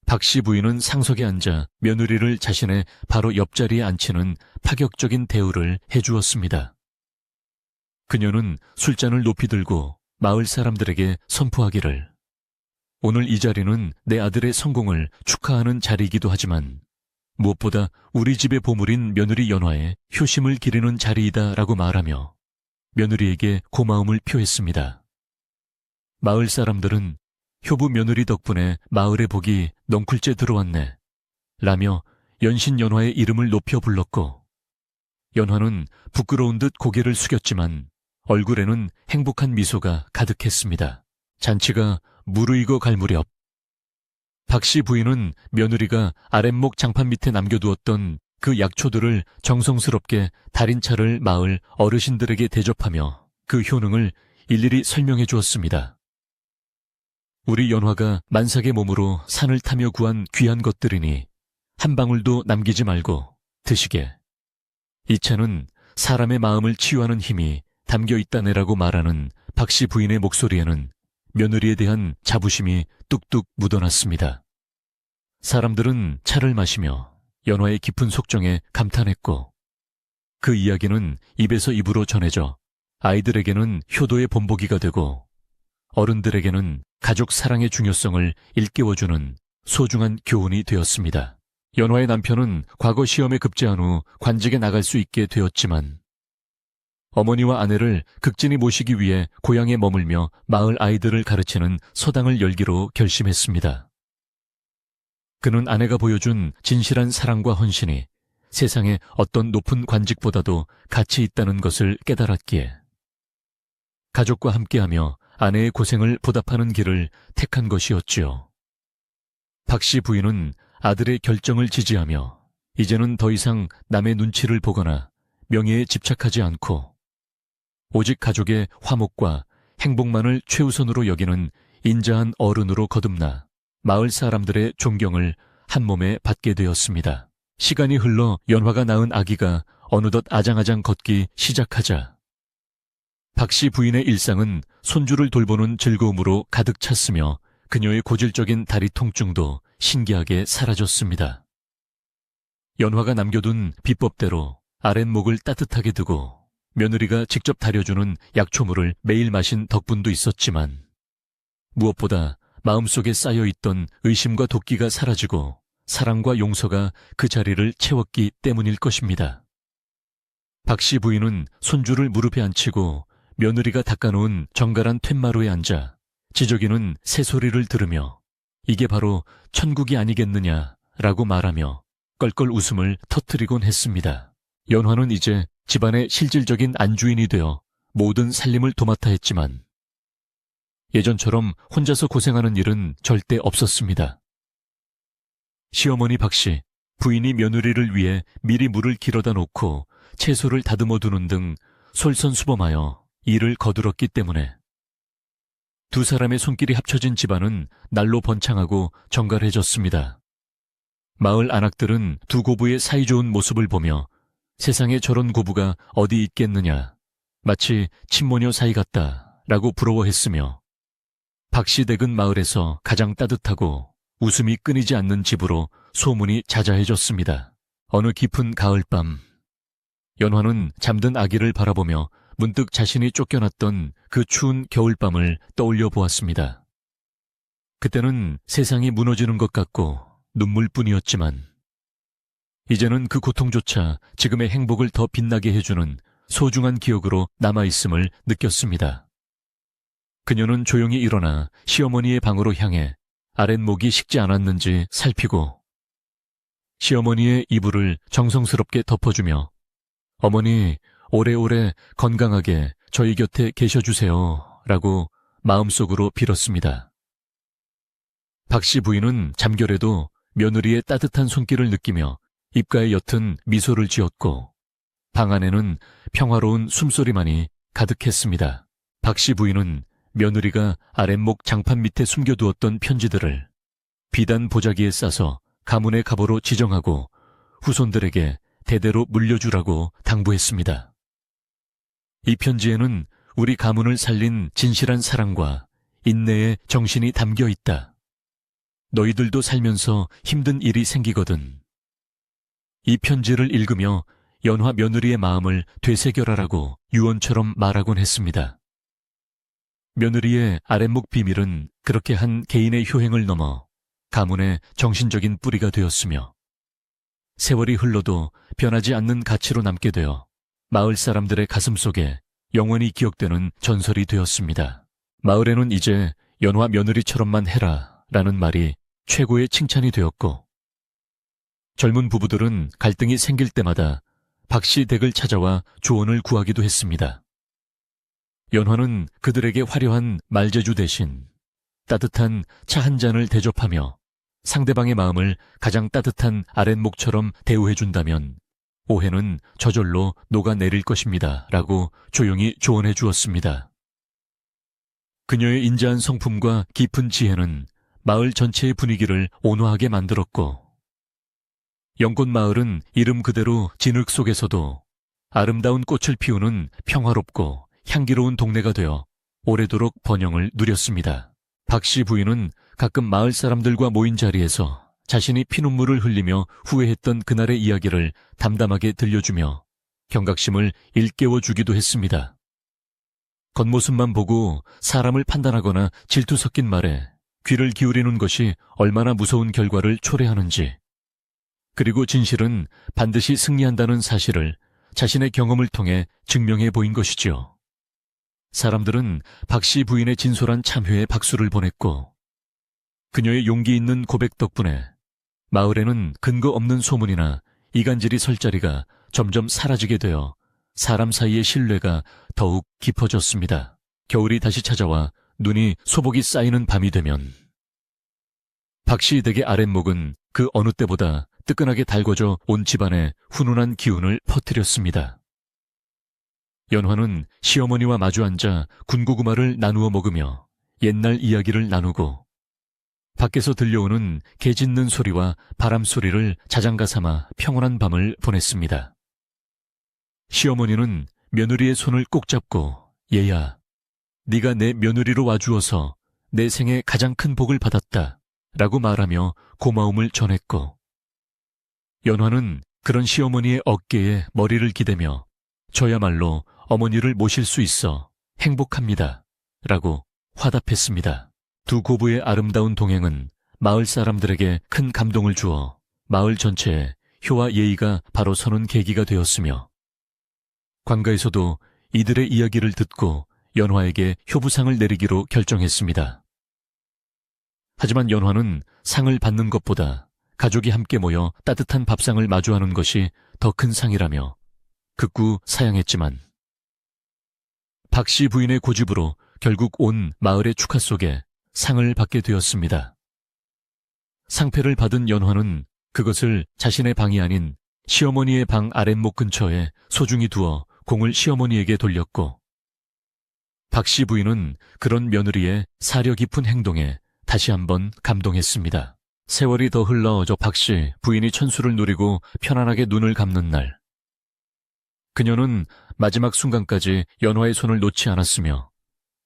Speaker 1: 박씨 부인은 상석에 앉아 며느리를 자신의 바로 옆자리에 앉히는 파격적인 대우를 해주었습니다. 그녀는 술잔을 높이 들고 마을 사람들에게 선포하기를 오늘 이 자리는 내 아들의 성공을 축하하는 자리이기도 하지만 무엇보다 우리 집의 보물인 며느리 연화에 효심을 기리는 자리이다라고 말하며 며느리에게 고마움을 표했습니다. 마을 사람들은 효부 며느리 덕분에 마을의 복이 넝쿨째 들어왔네 라며 연신 연화의 이름을 높여 불렀고 연화는 부끄러운 듯 고개를 숙였지만 얼굴에는 행복한 미소가 가득했습니다. 잔치가 무르익어 갈 무렵 박씨 부인은 며느리가 아랫목 장판 밑에 남겨두었던 그 약초들을 정성스럽게 달인차를 마을 어르신들에게 대접하며 그 효능을 일일이 설명해 주었습니다. 우리 연화가 만삭의 몸으로 산을 타며 구한 귀한 것들이니 한 방울도 남기지 말고 드시게. 이 차는 사람의 마음을 치유하는 힘이 담겨 있다네라고 말하는 박씨 부인의 목소리에는 며느리에 대한 자부심이 뚝뚝 묻어났습니다. 사람들은 차를 마시며 연화의 깊은 속정에 감탄했고 그 이야기는 입에서 입으로 전해져 아이들에게는 효도의 본보기가 되고 어른들에게는 가족 사랑의 중요성을 일깨워주는 소중한 교훈이 되었습니다. 연화의 남편은 과거 시험에 급제한 후 관직에 나갈 수 있게 되었지만 어머니와 아내를 극진히 모시기 위해 고향에 머물며 마을 아이들을 가르치는 서당을 열기로 결심했습니다. 그는 아내가 보여준 진실한 사랑과 헌신이 세상에 어떤 높은 관직보다도 가치 있다는 것을 깨달았기에 가족과 함께하며 아내의 고생을 보답하는 길을 택한 것이었지요. 박씨 부인은 아들의 결정을 지지하며 이제는 더 이상 남의 눈치를 보거나 명예에 집착하지 않고 오직 가족의 화목과 행복만을 최우선으로 여기는 인자한 어른으로 거듭나 마을 사람들의 존경을 한몸에 받게 되었습니다. 시간이 흘러 연화가 낳은 아기가 어느덧 아장아장 걷기 시작하자 박씨 부인의 일상은 손주를 돌보는 즐거움으로 가득 찼으며 그녀의 고질적인 다리 통증도 신기하게 사라졌습니다. 연화가 남겨둔 비법대로 아랫목을 따뜻하게 두고 며느리가 직접 다려주는 약초물을 매일 마신 덕분도 있었지만 무엇보다 마음속에 쌓여있던 의심과 도끼가 사라지고 사랑과 용서가 그 자리를 채웠기 때문일 것입니다. 박씨 부인은 손주를 무릎에 앉히고 며느리가 닦아놓은 정갈한 툇마루에 앉아 지저귀는 새소리를 들으며 이게 바로 천국이 아니겠느냐라고 말하며 껄껄 웃음을 터뜨리곤 했습니다. 연화는 이제 집안의 실질적인 안주인이 되어 모든 살림을 도맡아 했지만 예전처럼 혼자서 고생하는 일은 절대 없었습니다. 시어머니 박씨, 부인이 며느리를 위해 미리 물을 길어다 놓고 채소를 다듬어 두는 등 솔선수범하여 일을 거들었기 때문에 두 사람의 손길이 합쳐진 집안은 날로 번창하고 정갈해졌습니다. 마을 안악들은 두 고부의 사이좋은 모습을 보며 세상에 저런 고부가 어디 있겠느냐, 마치 친모녀 사이 같다라고 부러워했으며 박씨 댁은 마을에서 가장 따뜻하고 웃음이 끊이지 않는 집으로 소문이 자자해졌습니다. 어느 깊은 가을밤, 연화는 잠든 아기를 바라보며 문득 자신이 쫓겨났던 그 추운 겨울밤을 떠올려 보았습니다. 그때는 세상이 무너지는 것 같고 눈물뿐이었지만 이제는 그 고통조차 지금의 행복을 더 빛나게 해주는 소중한 기억으로 남아있음을 느꼈습니다. 그녀는 조용히 일어나 시어머니의 방으로 향해 아랫목이 식지 않았는지 살피고 시어머니의 이불을 정성스럽게 덮어주며 어머니 오래오래 건강하게 저희 곁에 계셔주세요 라고 마음속으로 빌었습니다. 박씨 부인은 잠결에도 며느리의 따뜻한 손길을 느끼며 입가에 옅은 미소를 지었고 방 안에는 평화로운 숨소리만이 가득했습니다. 박씨 부인은 며느리가 아랫목 장판 밑에 숨겨두었던 편지들을 비단 보자기에 싸서 가문의 갑오로 지정하고 후손들에게 대대로 물려주라고 당부했습니다. 이 편지에는 우리 가문을 살린 진실한 사랑과 인내의 정신이 담겨 있다. 너희들도 살면서 힘든 일이 생기거든. 이 편지를 읽으며 연화 며느리의 마음을 되새겨라라고 유언처럼 말하곤 했습니다. 며느리의 아랫목 비밀은 그렇게 한 개인의 효행을 넘어 가문의 정신적인 뿌리가 되었으며 세월이 흘러도 변하지 않는 가치로 남게 되어 마을 사람들의 가슴 속에 영원히 기억되는 전설이 되었습니다. 마을에는 이제 연화 며느리처럼만 해라 라는 말이 최고의 칭찬이 되었고 젊은 부부들은 갈등이 생길 때마다 박씨 댁을 찾아와 조언을 구하기도 했습니다. 연화는 그들에게 화려한 말재주 대신 따뜻한 차 한 잔을 대접하며 상대방의 마음을 가장 따뜻한 아랫목처럼 대우해준다면 오해는 저절로 녹아내릴 것입니다. 라고 조용히 조언해 주었습니다. 그녀의 인자한 성품과 깊은 지혜는 마을 전체의 분위기를 온화하게 만들었고 영꽃 마을은 이름 그대로 진흙 속에서도 아름다운 꽃을 피우는 평화롭고 향기로운 동네가 되어 오래도록 번영을 누렸습니다. 박씨 부인은 가끔 마을 사람들과 모인 자리에서 자신이 피눈물을 흘리며 후회했던 그날의 이야기를 담담하게 들려주며 경각심을 일깨워 주기도 했습니다. 겉모습만 보고 사람을 판단하거나 질투 섞인 말에 귀를 기울이는 것이 얼마나 무서운 결과를 초래하는지, 그리고 진실은 반드시 승리한다는 사실을 자신의 경험을 통해 증명해 보인 것이지요. 사람들은 박씨 부인의 진솔한 참회에 박수를 보냈고 그녀의 용기 있는 고백 덕분에 마을에는 근거 없는 소문이나 이간질이 설 자리가 점점 사라지게 되어 사람 사이의 신뢰가 더욱 깊어졌습니다. 겨울이 다시 찾아와 눈이 소복이 쌓이는 밤이 되면 박씨 댁의 아랫목은 그 어느 때보다 뜨끈하게 달궈져 온 집안에 훈훈한 기운을 퍼뜨렸습니다. 연화는 시어머니와 마주 앉아 군고구마를 나누어 먹으며 옛날 이야기를 나누고 밖에서 들려오는 개 짖는 소리와 바람 소리를 자장가 삼아 평온한 밤을 보냈습니다. 시어머니는 며느리의 손을 꼭 잡고 얘야, 네가 내 며느리로 와주어서 내 생에 가장 큰 복을 받았다 라고 말하며 고마움을 전했고 연화는 그런 시어머니의 어깨에 머리를 기대며 저야말로 어머니를 모실 수 있어 행복합니다 라고 화답했습니다. 두 고부의 아름다운 동행은 마을 사람들에게 큰 감동을 주어 마을 전체에 효와 예의가 바로 서는 계기가 되었으며 관가에서도 이들의 이야기를 듣고 연화에게 효부상을 내리기로 결정했습니다. 하지만 연화는 상을 받는 것보다 가족이 함께 모여 따뜻한 밥상을 마주하는 것이 더 큰 상이라며 극구 사양했지만 박씨 부인의 고집으로 결국 온 마을의 축하 속에 상을 받게 되었습니다. 상패를 받은 연화는 그것을 자신의 방이 아닌 시어머니의 방 아랫목 근처에 소중히 두어 공을 시어머니에게 돌렸고 박씨 부인은 그런 며느리의 사려 깊은 행동에 다시 한번 감동했습니다. 세월이 더 흘러 저 박씨 부인이 천수를 누리고 편안하게 눈을 감는 날 그녀는 마지막 순간까지 연화의 손을 놓지 않았으며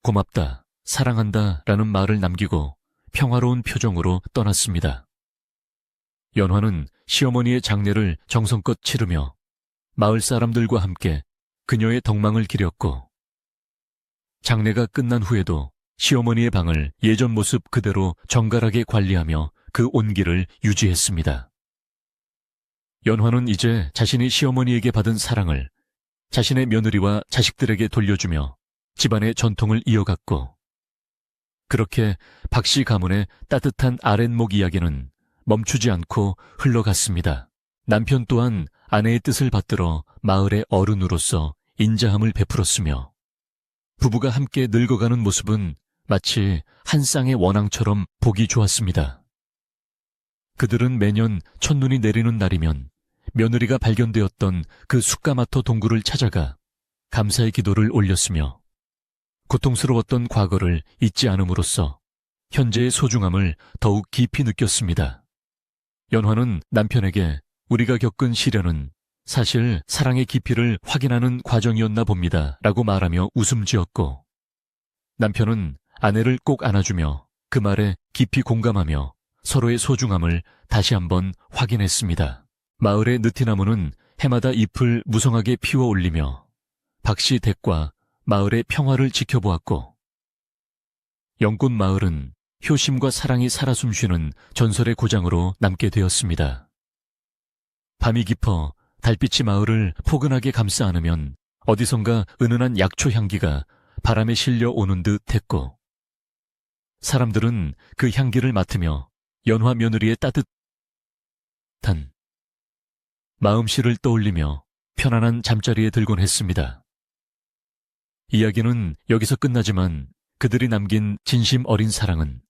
Speaker 1: 고맙다, 사랑한다 라는 말을 남기고 평화로운 표정으로 떠났습니다. 연화는 시어머니의 장례를 정성껏 치르며 마을 사람들과 함께 그녀의 덕망을 기렸고 장례가 끝난 후에도 시어머니의 방을 예전 모습 그대로 정갈하게 관리하며 그 온기를 유지했습니다. 연화는 이제 자신이 시어머니에게 받은 사랑을 자신의 며느리와 자식들에게 돌려주며 집안의 전통을 이어갔고 그렇게 박씨 가문의 따뜻한 아랫목 이야기는 멈추지 않고 흘러갔습니다. 남편 또한 아내의 뜻을 받들어 마을의 어른으로서 인자함을 베풀었으며 부부가 함께 늙어가는 모습은 마치 한 쌍의 원앙처럼 보기 좋았습니다. 그들은 매년 첫눈이 내리는 날이면 며느리가 발견되었던 그 숫가마터 동굴을 찾아가 감사의 기도를 올렸으며 고통스러웠던 과거를 잊지 않음으로써 현재의 소중함을 더욱 깊이 느꼈습니다. 연화는 남편에게 우리가 겪은 시련은 사실 사랑의 깊이를 확인하는 과정이었나 봅니다 라고 말하며 웃음 지었고 남편은 아내를 꼭 안아주며 그 말에 깊이 공감하며 서로의 소중함을 다시 한번 확인했습니다. 마을의 느티나무는 해마다 잎을 무성하게 피워 올리며 박씨 댁과 마을의 평화를 지켜보았고 영꽃 마을은 효심과 사랑이 살아 숨쉬는 전설의 고장으로 남게 되었습니다. 밤이 깊어 달빛이 마을을 포근하게 감싸 안으면 어디선가 은은한 약초 향기가 바람에 실려 오는 듯 했고, 사람들은 그 향기를 맡으며 연화 며느리의 따뜻한 마음씨를 떠올리며 편안한 잠자리에 들곤 했습니다. 이야기는 여기서 끝나지만 그들이 남긴 진심 어린 사랑은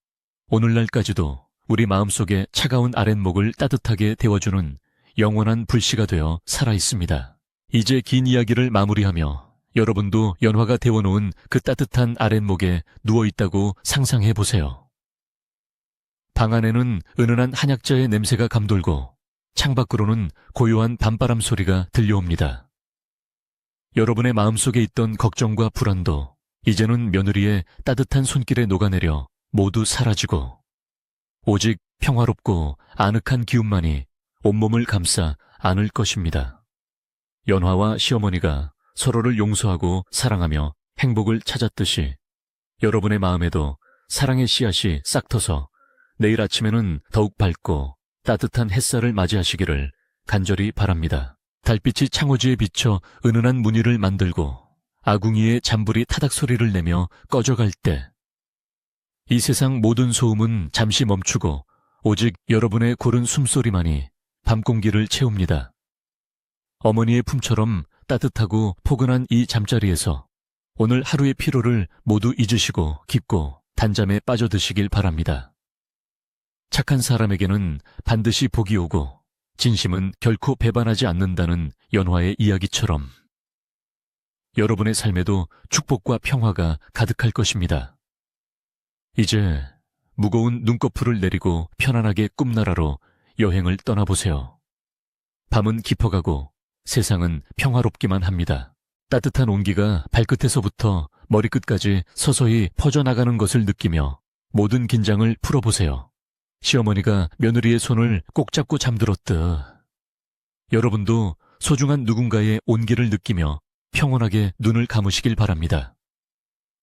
Speaker 1: 오늘날까지도 우리 마음속에 차가운 아랫목을 따뜻하게 데워주는 영원한 불씨가 되어 살아있습니다. 이제 긴 이야기를 마무리하며 여러분도 연화가 데워놓은 그 따뜻한 아랫목에 누워있다고 상상해보세요. 방 안에는 은은한 한약자의 냄새가 감돌고 창밖으로는 고요한 밤바람 소리가 들려옵니다. 여러분의 마음속에 있던 걱정과 불안도 이제는 며느리의 따뜻한 손길에 녹아내려 모두 사라지고 오직 평화롭고 아늑한 기운만이 온몸을 감싸 안을 것입니다. 연화와 시어머니가 서로를 용서하고 사랑하며 행복을 찾았듯이 여러분의 마음에도 사랑의 씨앗이 싹터서 내일 아침에는 더욱 밝고 따뜻한 햇살을 맞이하시기를 간절히 바랍니다. 달빛이 창호지에 비쳐 은은한 무늬를 만들고 아궁이의 잔불이 타닥 소리를 내며 꺼져갈 때, 이 세상 모든 소음은 잠시 멈추고 오직 여러분의 고른 숨소리만이 밤 공기를 채웁니다. 어머니의 품처럼 따뜻하고 포근한 이 잠자리에서 오늘 하루의 피로를 모두 잊으시고 깊고 단잠에 빠져드시길 바랍니다. 착한 사람에게는 반드시 복이 오고 진심은 결코 배반하지 않는다는 연화의 이야기처럼 여러분의 삶에도 축복과 평화가 가득할 것입니다. 이제 무거운 눈꺼풀을 내리고 편안하게 꿈나라로 여행을 떠나보세요. 밤은 깊어가고 세상은 평화롭기만 합니다. 따뜻한 온기가 발끝에서부터 머리끝까지 서서히 퍼져나가는 것을 느끼며 모든 긴장을 풀어보세요. 시어머니가 며느리의 손을 꼭 잡고 잠들었듯 여러분도 소중한 누군가의 온기를 느끼며 평온하게 눈을 감으시길 바랍니다.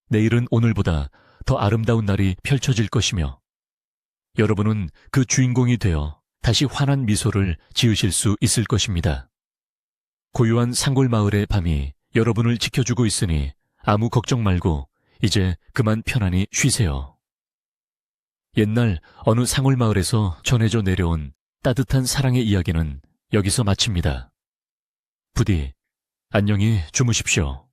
Speaker 1: 내일은 오늘보다 더 아름다운 날이 펼쳐질 것이며 여러분은 그 주인공이 되어 다시 환한 미소를 지으실 수 있을 것입니다. 고요한 산골마을의 밤이 여러분을 지켜주고 있으니 아무 걱정 말고 이제 그만 편안히 쉬세요. 옛날 어느 산골마을에서 전해져 내려온 따뜻한 사랑의 이야기는 여기서 마칩니다. 부디 안녕히 주무십시오.